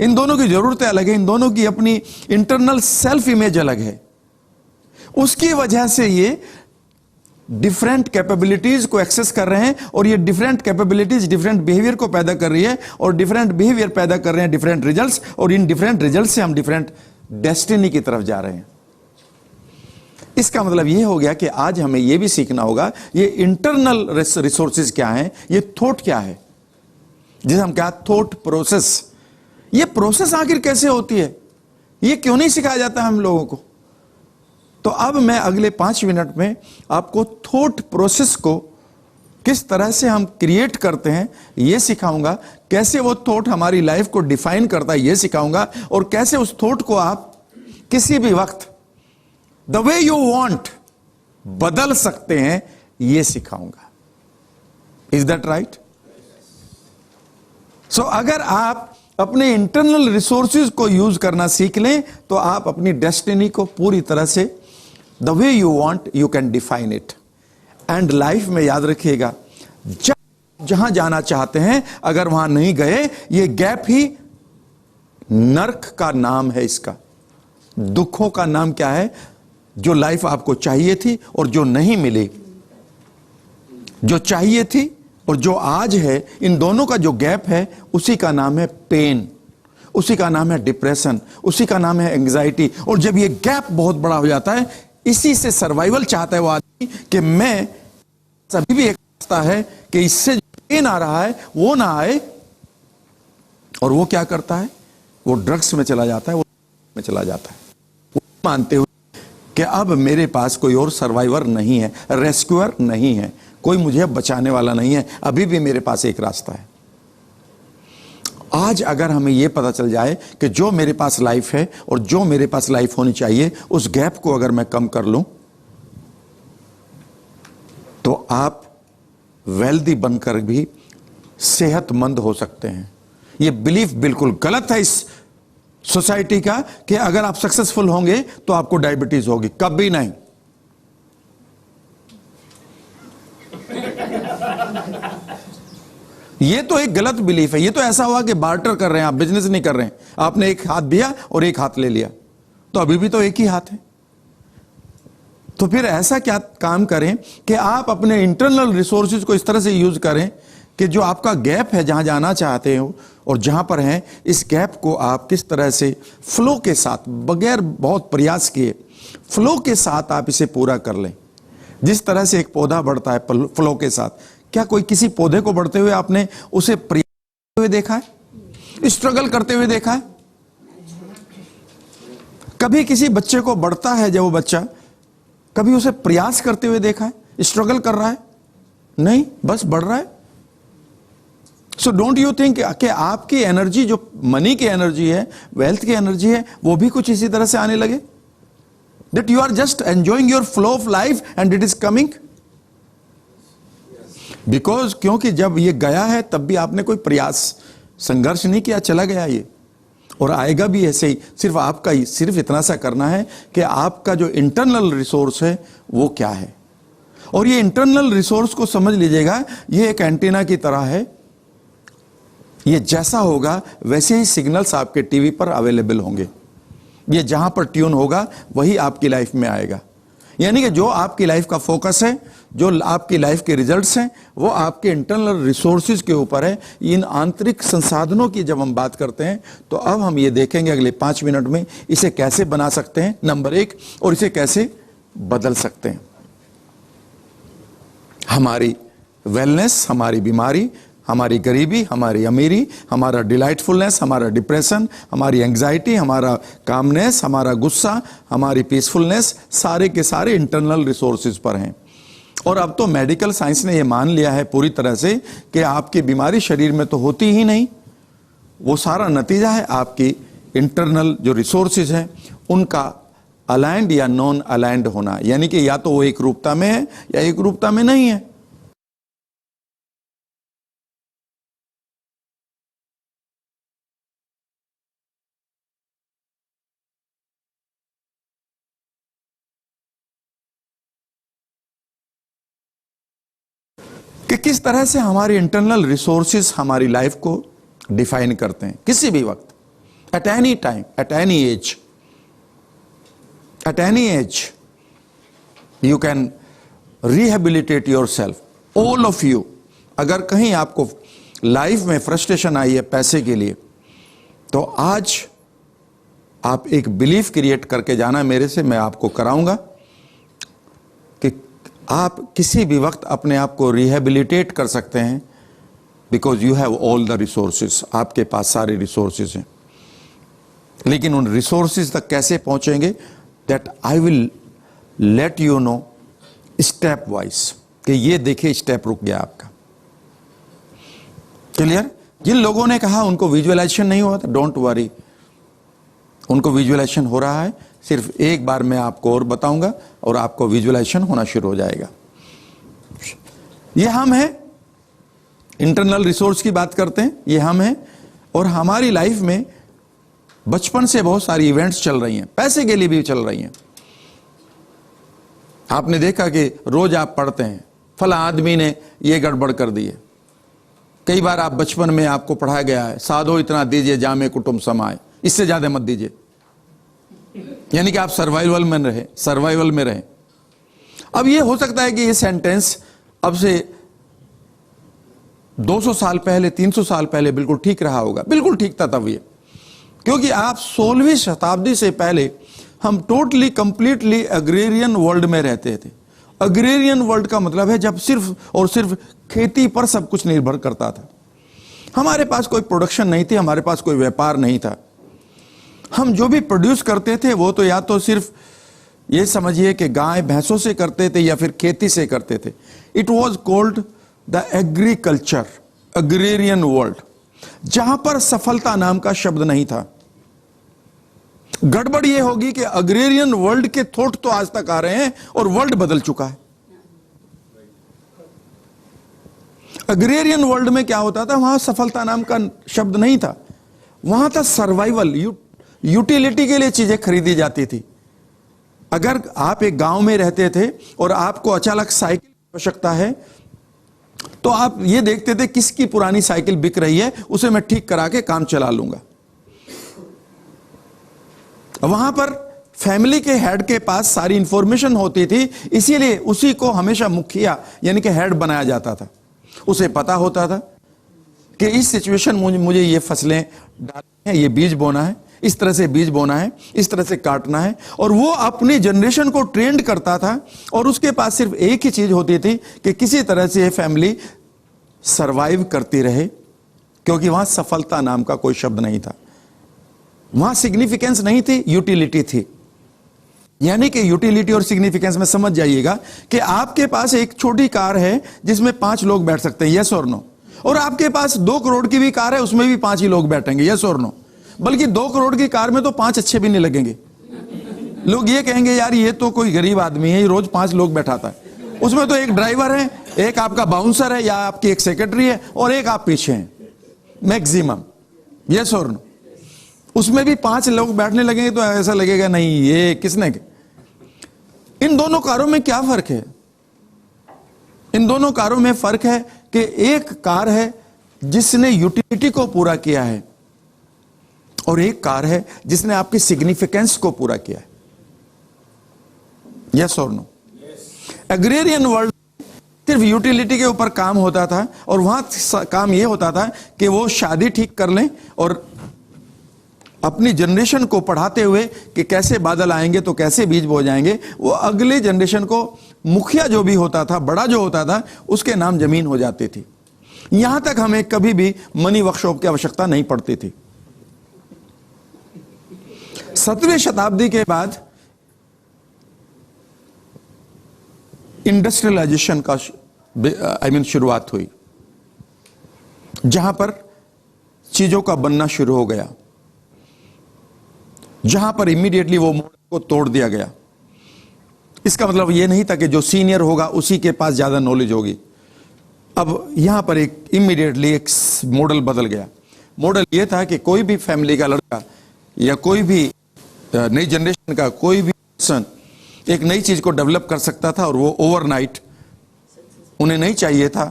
इन दोनों की जरूरतें अलग है, इन दोनों की अपनी इंटरनल सेल्फ इमेज अलग है। उसकी वजह से ये डिफरेंट कैपेबिलिटीज को एक्सेस कर रहे हैं और ये डिफरेंट कैपेबिलिटीज डिफरेंट बिहेवियर को पैदा कर रही है और डिफरेंट बिहेवियर पैदा कर रहे हैं डिफरेंट रिजल्ट्स, और इन डिफरेंट रिजल्ट्स से हम डिफरेंट डेस्टिनी की तरफ जा रहे हैं। इसका मतलब ये हो गया कि आज हमें यह भी सीखना होगा ये इंटरनल रिसोर्सेज क्या है, ये थॉट क्या है, जिसे हम क्या, थॉट प्रोसेस। ये प्रोसेस आखिर कैसे होती है, ये क्यों नहीं सिखाया जाता हम लोगों को? तो अब मैं अगले 5 मिनट में आपको थॉट प्रोसेस को किस तरह से हम क्रिएट करते हैं यह सिखाऊंगा, कैसे वो थॉट हमारी लाइफ को डिफाइन करता है यह सिखाऊंगा, और कैसे उस थॉट को आप किसी भी वक्त द वे यू वांट बदल सकते हैं यह सिखाऊंगा। Is that right? सो अगर आप अपने इंटरनल रिसोर्सेज को यूज करना सीख लें तो आप अपनी डेस्टिनी को पूरी तरह से the way you want you can define it. And life में याद रखिएगा, जहां जाना चाहते हैं अगर वहां नहीं गए, ये गैप ही नर्क का नाम है। इसका दुखों का नाम क्या है? जो लाइफ आपको चाहिए थी और जो नहीं मिली, जो चाहिए थी और जो आज है, इन दोनों का जो गैप है उसी का नाम है पेन, उसी का नाम है डिप्रेशन, उसी का नाम है एंग्जाइटी। और जब ये गैप बहुत बड़ा हो जाता है, इसी से सर्वाइवल चाहता है वो आदमी कि मैं, सभी भी एक रास्ता है कि इससे जो पेन आ रहा है वो ना आए, और वो क्या करता है? वो ड्रग्स में चला जाता है, वो में चला जाता है, वो मानते हुए कि अब मेरे पास कोई और सर्वाइवर नहीं है, रेस्क्यूअर नहीं है, कोई मुझे बचाने वाला नहीं है, अभी भी मेरे पास एक रास्ता है। आज अगर हमें यह पता चल जाए कि जो मेरे पास लाइफ है और जो मेरे पास लाइफ होनी चाहिए, उस गैप को अगर मैं कम कर लूं, तो आप वेल्दी बनकर भी सेहतमंद हो सकते हैं। यह बिलीफ बिल्कुल गलत है इस सोसाइटी का कि अगर आप सक्सेसफुल होंगे तो आपको डायबिटीज होगी। कभी नहीं। ये तो एक गलत बिलीफ है। ये तो ऐसा हुआ कि बार्टर कर रहे हैं, आप बिजनेस नहीं कर रहे हैं, आपने एक हाथ दिया और एक हाथ ले लिया, तो अभी भी तो एक ही हाथ है। तो फिर ऐसा क्या काम करें कि आप अपने इंटरनल रिसोर्सेज को इस तरह से यूज करें कि जो आपका गैप है, जहां जाना चाहते हो और जहां पर हैं, इस गैप को आप किस तरह से फ्लो के साथ, बगैर बहुत प्रयास किए, फ्लो के साथ आप इसे पूरा कर लें। जिस तरह से एक पौधा बढ़ता है फ्लो के साथ, क्या कोई किसी पौधे को बढ़ते हुए आपने उसे प्रयास करते हुए देखा है, स्ट्रगल करते हुए देखा है? कभी किसी बच्चे को बढ़ता है जब वो बच्चा, कभी उसे प्रयास करते हुए देखा है, स्ट्रगल कर रहा है? नहीं, बस बढ़ रहा है। सो डोंट यू थिंक कि आपकी एनर्जी, जो मनी की एनर्जी है, वेल्थ की एनर्जी है, वो भी कुछ इसी तरह से आने लगे? That you are just enjoying your flow of life and it is coming because, क्योंकि जब ये गया है तब भी आपने कोई प्रयास, संघर्ष नहीं किया, चला गया ये, और आएगा भी ऐसे ही। सिर्फ आपका ही, सिर्फ इतना सा करना है कि आपका जो इंटरनल रिसोर्स है वो क्या है। और ये इंटरनल रिसोर्स को समझ लीजिएगा, ये एक एंटीना की तरह है। ये जैसा होगा वैसे ही सिग्नल्स आपके टीवी पर अवेलेबल होंगे। ये जहां पर ट्यून होगा वही आपकी लाइफ में आएगा। यानी कि जो आपकी लाइफ का फोकस है, जो आपकी लाइफ के रिजल्ट्स हैं वो आपके इंटरनल रिसोर्सेज के ऊपर है। इन आंतरिक संसाधनों की जब हम बात करते हैं तो अब हम ये देखेंगे अगले 5 मिनट में इसे कैसे बना सकते हैं, नंबर 1, और इसे कैसे बदल सकते हैं। हमारी वेलनेस, हमारी बीमारी, हमारी गरीबी, हमारी अमीरी, हमारा डिलाइटफुलनेस, हमारा डिप्रेशन, हमारी एंग्जाइटी, हमारा कामनेस, हमारा गुस्सा, हमारी पीसफुलनेस, सारे के सारे इंटरनल रिसोर्सेज पर हैं। और अब तो मेडिकल साइंस ने ये मान लिया है पूरी तरह से कि आपकी बीमारी शरीर में तो होती ही नहीं, वो सारा नतीजा है आपकी इंटरनल जो रिसोर्सेज हैं उनका अलाइंड या नॉन अलाइंड होना, यानी कि या तो वो एक रूपता में है या एक रूपता में नहीं है। कि किस तरह से हमारे इंटरनल रिसोर्सेज हमारी लाइफ को डिफाइन करते हैं किसी भी वक्त, at any time, at any as, at any as you can rehabilitate your self, all of you. अगर कहीं आपको लाइफ में फ्रस्ट्रेशन आई है पैसे के लिए, तो आज आप एक बिलीफ क्रिएट करके जाना मेरे से, मैं आपको कराऊंगा कि आप किसी भी वक्त अपने आप को रिहेबिलिटेट कर सकते हैं, because you have all the resources, आपके पास सारे रिसोर्सेज हैं। लेकिन उन रिसोर्सेज तक कैसे पहुंचेंगे, that I will let you know step wise, कि ये देखिए स्टेप रुक गया आपका। क्लियर? जिन लोगों ने कहा उनको विजुअलाइजेशन नहीं हुआ था, डोंट वरी, उनको विजुअलाइजेशन हो रहा है। सिर्फ एक बार मैं आपको और बताऊंगा और आपको विजुअलाइजेशन होना शुरू हो जाएगा। ये हम हैं, इंटरनल रिसोर्स की बात करते हैं, ये हम हैं। और हमारी लाइफ में बचपन से बहुत सारी इवेंट्स चल रही हैं, पैसे के लिए भी चल रही हैं। आपने देखा कि रोज आप पढ़ते हैं फला आदमी ने ये गड़बड़ कर दी है। कई बार आप बचपन में आपको पढ़ाया गया है, साधो इतना दीजिए जामे कुटुंब समाए, इससे ज्यादा मत दीजिए, यानी कि आप सर्वाइवल में रहे। अब ये हो सकता है कि ये सेंटेंस अब से 200 साल पहले, 300 साल पहले बिल्कुल ठीक रहा होगा, बिल्कुल ठीक था तब ये, क्योंकि आप 16वीं शताब्दी से पहले हम टोटली कंप्लीटली अग्रेरियन वर्ल्ड में रहते थे। अग्रेरियन वर्ल्ड का मतलब है जब सिर्फ और सिर्फ खेती पर सब कुछ निर्भर करता था। हमारे पास कोई प्रोडक्शन नहीं थी, हमारे पास कोई व्यापार नहीं था। हम जो भी प्रोड्यूस करते थे वो तो या तो सिर्फ ये समझिए कि गाय भैंसों से करते थे या फिर खेती से करते थे। It was called the agriculture, agrarian world, जहां पर सफलता नाम का शब्द नहीं था। गड़बड़ ये होगी कि अग्रेरियन वर्ल्ड के थॉट तो आज तक आ रहे हैं और वर्ल्ड बदल चुका है। अग्रेरियन वर्ल्ड में क्या होता था, वहां सफलता नाम का शब्द नहीं था, वहां था सर्वाइवल, यूटिलिटी के लिए चीजें खरीदी जाती थी। अगर आप एक गांव में रहते थे और आपको अचानक साइकिल की आवश्यकता है, तो आप ये देखते थे किसकी पुरानी साइकिल बिक रही है, उसे मैं ठीक करा के काम चला लूंगा। वहां पर फैमिली के हेड के पास सारी इंफॉर्मेशन होती थी, इसीलिए उसी को हमेशा मुखिया यानी कि हेड बनाया जाता था। उसे पता होता था कि इस सिचुएशन मुझे ये फसलें डालनी है, ये बीज बोना है, इस तरह से बीज बोना है, इस तरह से काटना है, और वो अपनी जनरेशन को ट्रेंड करता था। और उसके पास सिर्फ एक ही चीज होती थी कि किसी तरह से ये फैमिली सरवाइव करती रहे, क्योंकि वहां सफलता नाम का कोई शब्द नहीं था, वहां सिग्निफिकेंस नहीं थी, यूटिलिटी थी। यानी कि यूटिलिटी और सिग्निफिकेंस में समझ जाइएगा कि आपके पास एक छोटी कार है जिसमें 5 लोग बैठ सकते हैं, यस और नो, और आपके पास 2 करोड़ की भी कार है, उसमें भी 5 ही लोग बैठेंगे, यस और नो। बल्कि 2 करोड़ की कार में तो 5 अच्छे भी नहीं लगेंगे। लोग ये कहेंगे यार ये तो कोई गरीब आदमी है, ये रोज 5 लोग बैठाता है। उसमें तो एक ड्राइवर है, एक आपका बाउंसर है, या आपकी एक सेक्रेटरी है, और एक आप पीछे हैं मैक्सिमम, यस और नो। उसमें भी 5 लोग बैठने लगेंगे तो ऐसा लगेगा नहीं ये किसने। इन दोनों कारों में क्या फर्क है? इन दोनों कारों में फर्क है कि एक कार है जिसने यूटिलिटी को पूरा किया है, और एक कार है जिसने आपकी सिग्निफिकेंस को पूरा किया है, यस और नो। एग्रेरियन वर्ल्ड सिर्फ यूटिलिटी के ऊपर काम होता था, और वहां काम यह होता था कि वो शादी ठीक कर लें और अपनी जनरेशन को पढ़ाते हुए कि कैसे बादल आएंगे तो कैसे बीज बो जाएंगे, वो अगले जनरेशन को मुखिया जो भी होता था, बड़ा जो होता था, उसके नाम जमीन हो जाती थी। यहां तक हमें कभी भी मनी वर्कशॉप की आवश्यकता नहीं पड़ती थी। 17वीं शताब्दी के बाद इंडस्ट्रियलाइजेशन का शुरुआत हुई, जहां पर चीजों का बनना शुरू हो गया, जहां पर इमीडिएटली वो मॉडल को तोड़ दिया गया। इसका मतलब यह नहीं था कि जो सीनियर होगा उसी के पास ज्यादा नॉलेज होगी। अब यहां पर एक इमीडिएटली एक मॉडल बदल गया। मॉडल यह था कि कोई भी फैमिली का लड़का या कोई भी नई जनरेशन का कोई भी पर्सन एक नई चीज को डेवलप कर सकता था, और वो ओवरनाइट, उन्हें नहीं चाहिए था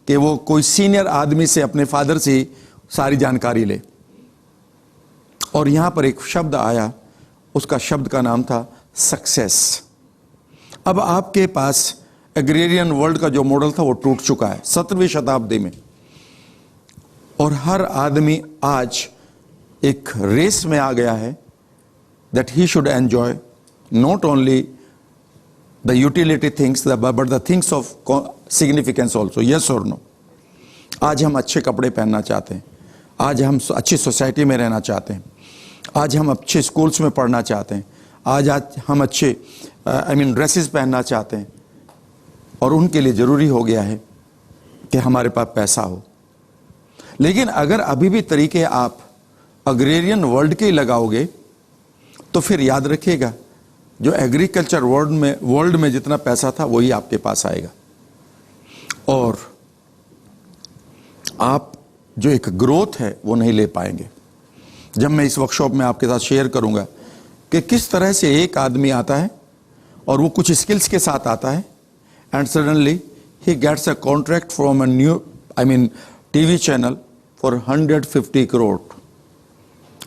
कि वो कोई सीनियर आदमी से, अपने फादर से सारी जानकारी ले। और यहां पर एक शब्द आया, उसका शब्द का नाम था सक्सेस। अब आपके पास एग्रेरियन वर्ल्ड का जो मॉडल था वो टूट चुका है 17वीं शताब्दी में, और हर आदमी आज एक रेस में आ गया है that he should enjoy not only the utility things but the things of significance also. Yes or no? आज हम अच्छे कपड़े पहनना चाहते हैं, आज हम अच्छी सोसाइटी में रहना चाहते हैं, आज हम अच्छे स्कूल्स में पढ़ना चाहते हैं, आज हम अच्छे ड्रेसेस पहनना चाहते हैं, और उनके लिए ज़रूरी हो गया है कि हमारे पास पैसा हो। लेकिन अगर अभी भी तरीके आप अग्रेरियन वर्ल्ड के लगाओगे तो फिर याद रखिएगा, जो एग्रीकल्चर वर्ल्ड में जितना पैसा था वही आपके पास आएगा, और आप जो एक ग्रोथ है वो नहीं ले पाएंगे। जब मैं इस वर्कशॉप में आपके साथ शेयर करूंगा कि किस तरह से एक आदमी आता है और वो कुछ स्किल्स के साथ आता है, एंड सडनली ही gets a contract from a new TV channel for 150 crore.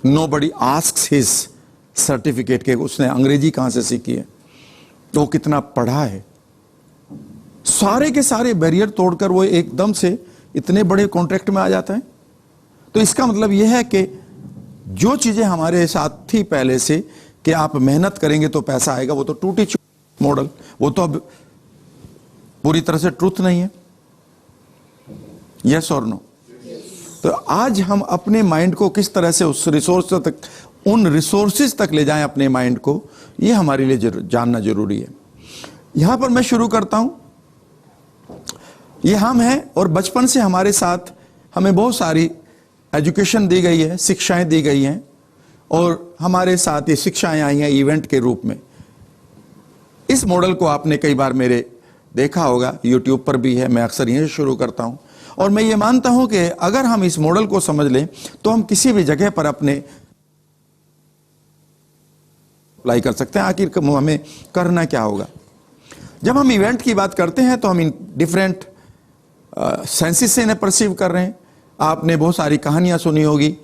Nobody asks his certificate के उसने अंग्रेजी कहां से सीखी है, तो कितना पढ़ा है, सारे के सारे बैरियर तोड़कर वो एकदम से इतने बड़े कॉन्ट्रैक्ट में आ जाता है। तो इसका मतलब यह है कि जो चीजें हमारे साथ थी पहले से कि आप मेहनत करेंगे तो पैसा आएगा, वो तो टूटी चुकी मॉडल, वो तो अब पूरी तरह से ट्रूथ नहीं है। यस और नो? तो आज हम अपने माइंड को किस तरह से उस रिसोर्स तक, उन रिसोर्सेज तक ले जाएं अपने माइंड को, ये हमारे लिए जानना जरूरी है। यहां पर मैं शुरू करता हूं। ये हम हैं, और बचपन से हमारे साथ हमें बहुत सारी एजुकेशन दी गई है, शिक्षाएं दी गई हैं, और हमारे साथ ये शिक्षाएं आई हैं इवेंट के रूप में। इस मॉडल को आपने कई बार मेरे देखा होगा, यूट्यूब पर भी है, मैं अक्सर यहीं शुरू करता हूं। और मैं ये मानता हूं कि अगर हम इस मॉडल को समझ लें तो हम किसी भी जगह पर अपने अप्लाई कर सकते हैं। आखिर हमें करना क्या होगा? जब हम इवेंट की बात करते हैं तो हम इन डिफरेंट सेंसेस से इन्हें परसीव कर रहे हैं। आपने बहुत सारी कहानियां सुनी होगी,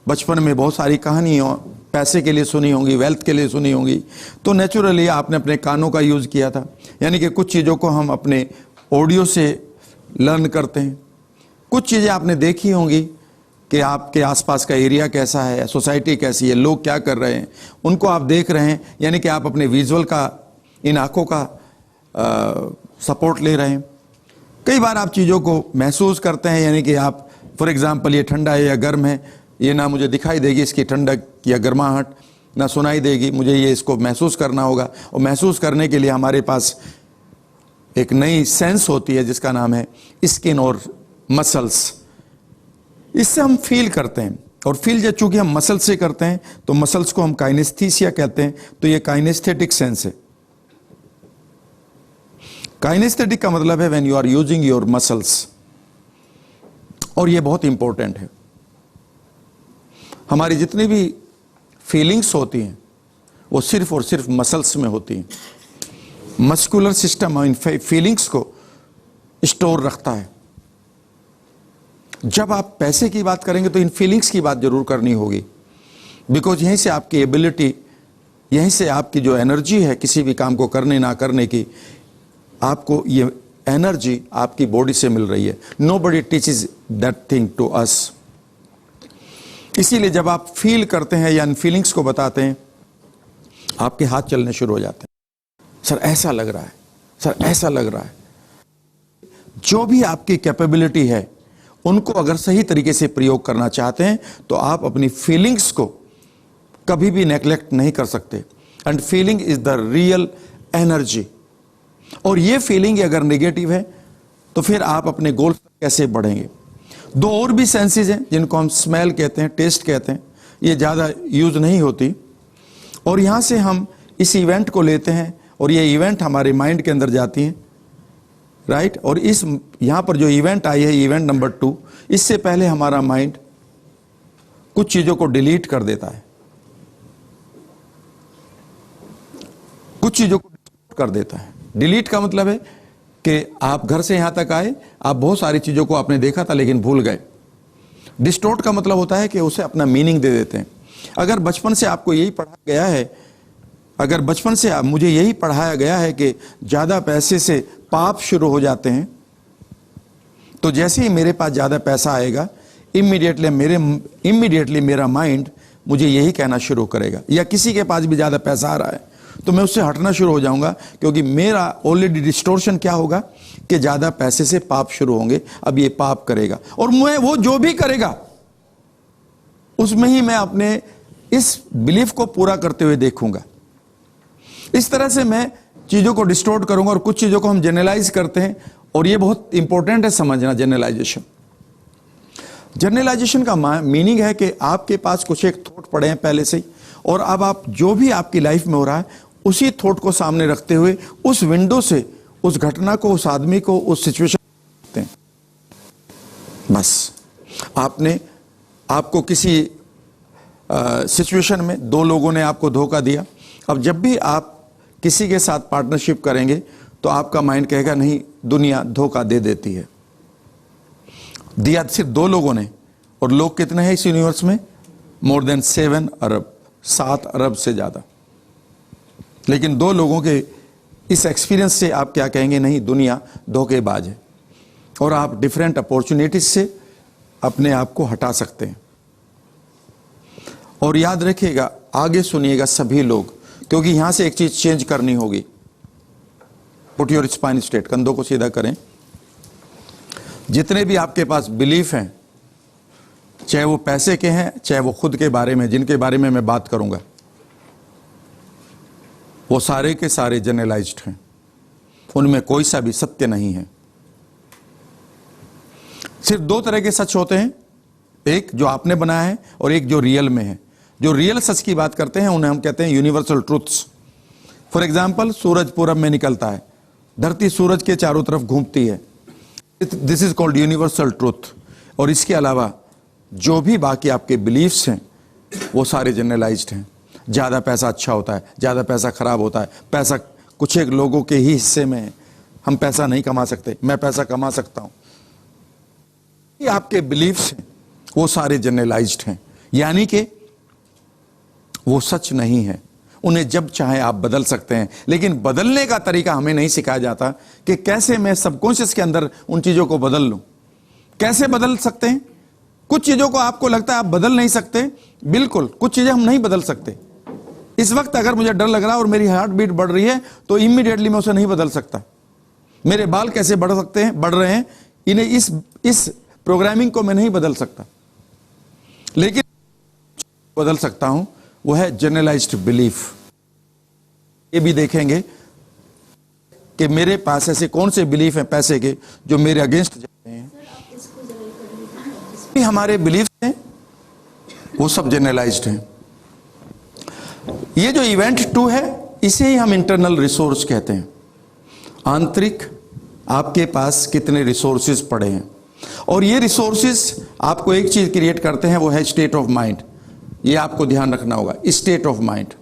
बचपन में बहुत सारी कहानियां पैसे के लिए सुनी होंगी, वेल्थ के लिए सुनी होंगी, तो नेचुरली आपने अपने कानों का यूज किया था। यानी कि कुछ चीज़ों को हम अपने ऑडियो से लर्न करते हैं। कुछ चीज़ें आपने देखी होंगी कि आपके आसपास का एरिया कैसा है, सोसाइटी कैसी है, लोग क्या कर रहे हैं, उनको आप देख रहे हैं। यानी कि आप अपने विजुअल का, इन आँखों का सपोर्ट ले रहे हैं। कई बार आप चीज़ों को महसूस करते हैं, यानी कि आप फॉर एग्जांपल ये ठंडा है या गर्म है, ये ना मुझे दिखाई देगी इसकी ठंडक या गर्माहट, ना सुनाई देगी, मुझे ये इसको महसूस करना होगा। और महसूस करने के लिए हमारे पास एक नई सेंस होती है जिसका नाम है स्किन और मसल्स। इससे हम फील करते हैं, और फील जब चूंकि हम मसल से करते हैं तो मसल्स को हम काइनेस्थीसिया कहते हैं। तो ये काइनेस्थेटिक सेंस है। काइनेस्थेटिक का मतलब है when you are using your muscles, और ये बहुत इंपॉर्टेंट है। हमारी जितनी भी फीलिंग्स होती हैं वो सिर्फ और सिर्फ मसल्स में होती हैं। मस्कुलर सिस्टम इन फीलिंग्स को स्टोर रखता है। जब आप पैसे की बात करेंगे तो इन फीलिंग्स की बात जरूर करनी होगी, बिकॉज यहीं से आपकी एबिलिटी, यहीं से आपकी जो एनर्जी है किसी भी काम को करने ना करने की, आपको ये एनर्जी आपकी बॉडी से मिल रही है। Nobody teaches that thing to us. इसीलिए जब आप फील करते हैं या इन फीलिंग्स को बताते हैं, आपके हाथ चलने शुरू हो जाते हैं। सर ऐसा लग रहा है, सर ऐसा लग रहा है। जो भी आपकी कैपेबिलिटी है उनको अगर सही तरीके से प्रयोग करना चाहते हैं तो आप अपनी फीलिंग्स को कभी भी नेग्लेक्ट नहीं कर सकते। And feeling is the real energy. और ये फीलिंग अगर नेगेटिव है तो फिर आप अपने गोल तक कैसे बढ़ेंगे। दो और भी सेंसेस हैं जिनको हम स्मेल कहते हैं, टेस्ट कहते हैं, ये ज़्यादा यूज नहीं होती। और यहाँ से हम इस इवेंट को लेते हैं और ये इवेंट हमारे माइंड के अंदर जाती है, राइट। और इस यहाँ पर जो इवेंट आई है, इवेंट नंबर 2, इससे पहले हमारा माइंड कुछ चीज़ों को डिलीट कर देता है, कुछ चीज़ों को कर देता है। डिलीट का मतलब है कि आप घर से यहां तक आए, आप बहुत सारी चीजों को आपने देखा था लेकिन भूल गए। डिस्टोर्ट का मतलब होता है कि उसे अपना मीनिंग दे देते हैं। अगर बचपन से आपको यही पढ़ाया गया है, अगर बचपन से मुझे यही पढ़ाया गया है कि ज्यादा पैसे से पाप शुरू हो जाते हैं, तो जैसे ही मेरे पास ज्यादा पैसा आएगा इमीडिएटली मेरा माइंड मुझे यही कहना शुरू करेगा। या किसी के पास भी ज्यादा पैसा आ रहा है तो मैं उससे हटना शुरू हो जाऊंगा, क्योंकि मेरा ऑलरेडी डिस्टोर्शन क्या होगा कि ज्यादा पैसे से पाप शुरू होंगे, अब ये पाप करेगा और मैं वो जो भी करेगा उसमें ही मैं अपने इस बिलीफ को पूरा करते हुए देखूंगा। इस तरह से मैं चीजों को डिस्टोर्ट करूंगा। और कुछ चीजों को हम जनरलाइज करते हैं और ये बहुत इंपॉर्टेंट है समझना। जनरलाइजेशन का मीनिंग है कि आपके पास कुछ एक थॉट पड़े हैं पहले से ही, और अब आप जो भी आपकी लाइफ में हो रहा है उसी थॉट को सामने रखते हुए उस विंडो से उस घटना को, उस आदमी को, उस सिचुएशन देखते हैं। बस आपको किसी सिचुएशन में दो लोगों ने आपको धोखा दिया। अब जब भी आप किसी के साथ पार्टनरशिप करेंगे तो आपका माइंड कहेगा नहीं, दुनिया धोखा दे देती है। दिया सिर्फ 2 लोगों ने, और लोग कितने हैं इस यूनिवर्स में? मोर देन 7 अरब, 7 अरब से ज्यादा। लेकिन 2 लोगों के इस एक्सपीरियंस से आप क्या कहेंगे? नहीं, दुनिया धोखेबाज है। और आप डिफरेंट अपॉर्चुनिटीज से अपने आप को हटा सकते हैं। और याद रखिएगा, आगे सुनिएगा सभी लोग, क्योंकि यहां से एक चीज चेंज करनी होगी। पुट योर स्पाइन स्ट्रेट, कंधों को सीधा करें। जितने भी आपके पास बिलीफ हैं, चाहे वो पैसे के हैं, चाहे वो खुद के बारे में, जिनके बारे में मैं बात करूंगा, वो सारे के सारे जनरलाइज्ड हैं। उनमें कोई सा भी सत्य नहीं है। सिर्फ 2 तरह के सच होते हैं, एक जो आपने बनाया है और एक जो रियल में है। जो रियल सच की बात करते हैं उन्हें हम कहते हैं यूनिवर्सल ट्रूथ्स। फॉर एग्जाम्पल, सूरज पूरब में निकलता है, धरती सूरज के चारों तरफ घूमती है। This is called universal truth. और इसके अलावा जो भी बाकी आपके बिलीफ्स हैं वो सारे जनरलाइज्ड हैं। ज्यादा पैसा अच्छा होता है, ज्यादा पैसा खराब होता है, पैसा कुछ एक लोगों के ही हिस्से में है, हम पैसा नहीं कमा सकते, मैं पैसा कमा सकता हूं। ये आपके बिलीफ्स हैं वो सारे जनरलाइज्ड हैं, यानी कि वो सच नहीं है। उन्हें जब चाहे आप बदल सकते हैं, लेकिन बदलने का तरीका हमें नहीं सिखाया जाता कि कैसे मैं सबकॉन्शियस के अंदर उन चीजों को बदल लूं। कैसे बदल सकते हैं? कुछ चीजों को आपको लगता है आप बदल नहीं सकते, बिल्कुल कुछ चीजें हम नहीं बदल सकते। इस वक्त अगर मुझे डर लग रहा है और मेरी हार्ट बीट बढ़ रही है तो इमीडिएटली मैं उसे नहीं बदल सकता। मेरे बाल कैसे बढ़ सकते हैं, बढ़ रहे हैं, इन्हें इस प्रोग्रामिंग को मैं नहीं बदल सकता, लेकिन बदल सकता हूं वो है जनरलाइज्ड बिलीफ। ये भी देखेंगे कि मेरे पास ऐसे कौन से बिलीफ हैं पैसे के जो मेरे अगेंस्ट जाते हैं। हमारे बिलीफ हैं वो सब जनरलाइज्ड हैं। ये जो इवेंट 2 है इसे ही हम इंटरनल रिसोर्स कहते हैं। आंतरिक आपके पास कितने रिसोर्सेज पड़े हैं, और ये रिसोर्सेज आपको एक चीज क्रिएट करते हैं, वो है स्टेट ऑफ माइंड। ये आपको ध्यान रखना होगा, स्टेट ऑफ माइंड।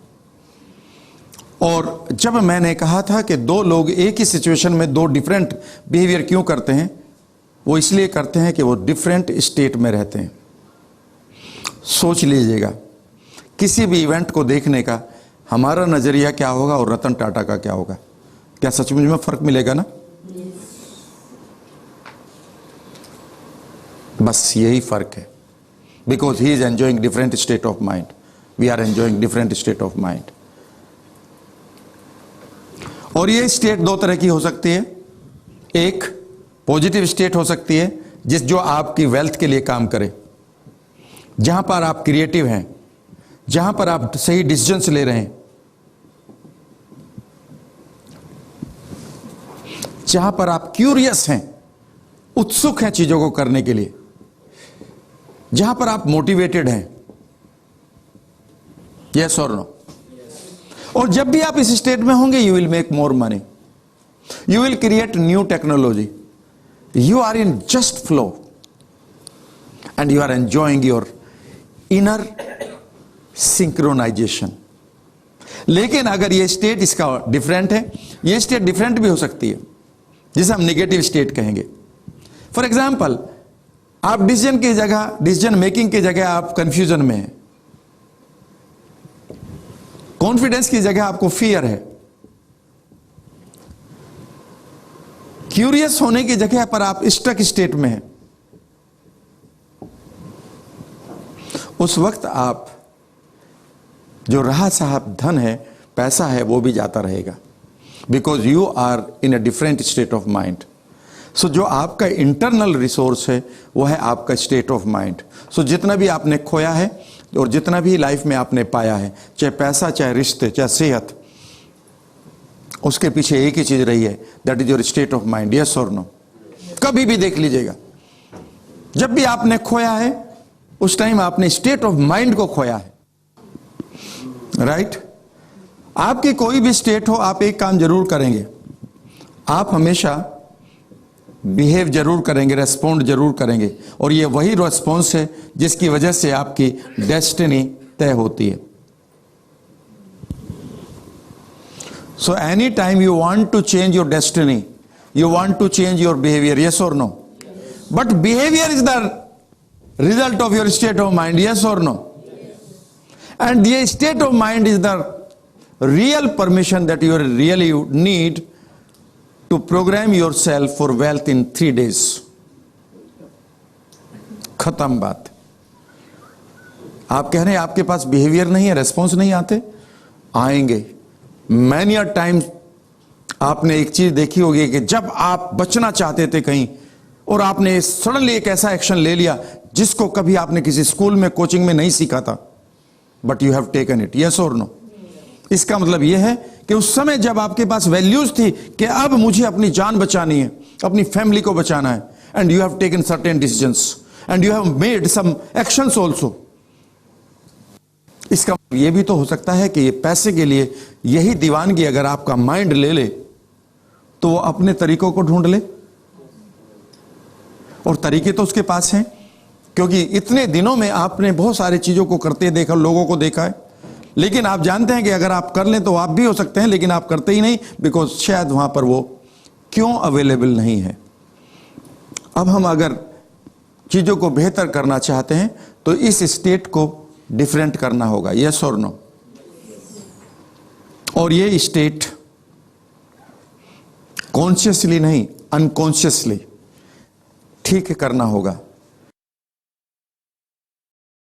और जब मैंने कहा था कि 2 लोग एक ही सिचुएशन में 2 डिफरेंट बिहेवियर क्यों करते हैं, वो इसलिए करते हैं कि वो डिफरेंट स्टेट में रहते हैं। सोच लीजिएगा, किसी भी इवेंट को देखने का हमारा नजरिया क्या होगा और रतन टाटा का क्या होगा? क्या सचमुच में फर्क मिलेगा ना? बस यही फर्क है, because he is enjoying different state of mind, we are enjoying different state of mind. और ये स्टेट दो तरह की हो सकती है। एक पॉजिटिव स्टेट हो सकती है जो आपकी वेल्थ के लिए काम करे, जहां पर आप क्रिएटिव हैं, जहां पर आप सही डिसीजंस ले रहे हैं, जहां पर आप क्यूरियस हैं, उत्सुक हैं चीजों को करने के लिए, जहां पर आप मोटिवेटेड हैं। यस और नो? और जब भी आप इस स्टेट में होंगे, you will make more money, you will create new technology, you are in just flow and you are enjoying your inner synchronization. लेकिन अगर ये स्टेट इसका डिफरेंट है, ये स्टेट डिफरेंट भी हो सकती है, जिसे हम नेगेटिव स्टेट कहेंगे। फॉर एग्जाम्पल, आप डिसीजन मेकिंग की जगह आप कंफ्यूजन में हैं, कॉन्फिडेंस की जगह आपको फियर है, क्यूरियस होने की जगह पर आप स्टक स्टेट में हैं। उस वक्त आप जो रहा साहब धन है, पैसा है, वो भी जाता रहेगा, because you are in a different state of mind. So जो आपका इंटरनल रिसोर्स है वो है आपका स्टेट ऑफ माइंड। सो जितना भी आपने खोया है और जितना भी लाइफ में आपने पाया है, चाहे पैसा, चाहे रिश्ते, चाहे सेहत, उसके पीछे एक ही चीज रही है, that is your state of mind. Yes और नो? कभी भी देख लीजिएगा, जब भी आपने खोया है उस टाइम आपने स्टेट ऑफ माइंड को खोया है, राइट? आपकी कोई भी स्टेट हो, आप एक काम जरूर करेंगे, आप हमेशा बिहेव जरूर करेंगे, रेस्पॉन्ड जरूर करेंगे, और ये वही रेस्पॉन्स है जिसकी वजह से आपकी डेस्टिनी तय होती है। So any time you want to change your destiny, you want to change your behaviour. Yes और no? But behaviour is the result of your state of mind. Yes or no? And the state of mind is the real permission that you really need to program yourself for wealth in 3 days. खत्म बात। आप कह रहे हैं आपके पास behaviour नहीं है, response नहीं आते, आएंगे। मैनी अ टाइम आपने एक चीज देखी होगी कि जब आप बचना चाहते थे कहीं और आपने सडनली एक ऐसा एक्शन ले लिया जिसको कभी आपने किसी स्कूल में, कोचिंग में नहीं सीखा था, but you have taken it. Yes और नो? इसका मतलब यह है कि उस समय जब आपके पास वैल्यूज थी कि अब मुझे अपनी जान बचानी है, अपनी फैमिली को बचाना है, and you have taken certain decisions and you have made some actions also. इसका मतलब यह भी तो हो सकता है कि ये पैसे के लिए यही दीवानगी अगर आपका माइंड ले ले तो वो अपने तरीकों को ढूंढ ले, और तरीके तो उसके पास हैं, क्योंकि इतने दिनों में आपने बहुत सारी चीजों को करते देखा, लोगों को देखा है। लेकिन आप जानते हैं कि अगर आप कर लें तो आप भी हो सकते हैं, लेकिन आप करते ही नहीं, बिकॉज शायद वहां पर वो क्यों अवेलेबल नहीं है। अब हम अगर चीजों को बेहतर करना चाहते हैं तो इस स्टेट को डिफरेंट करना होगा। यस और नो? और ये स्टेट कॉन्शियसली नहीं, अनकॉन्शियसली ठीक करना होगा।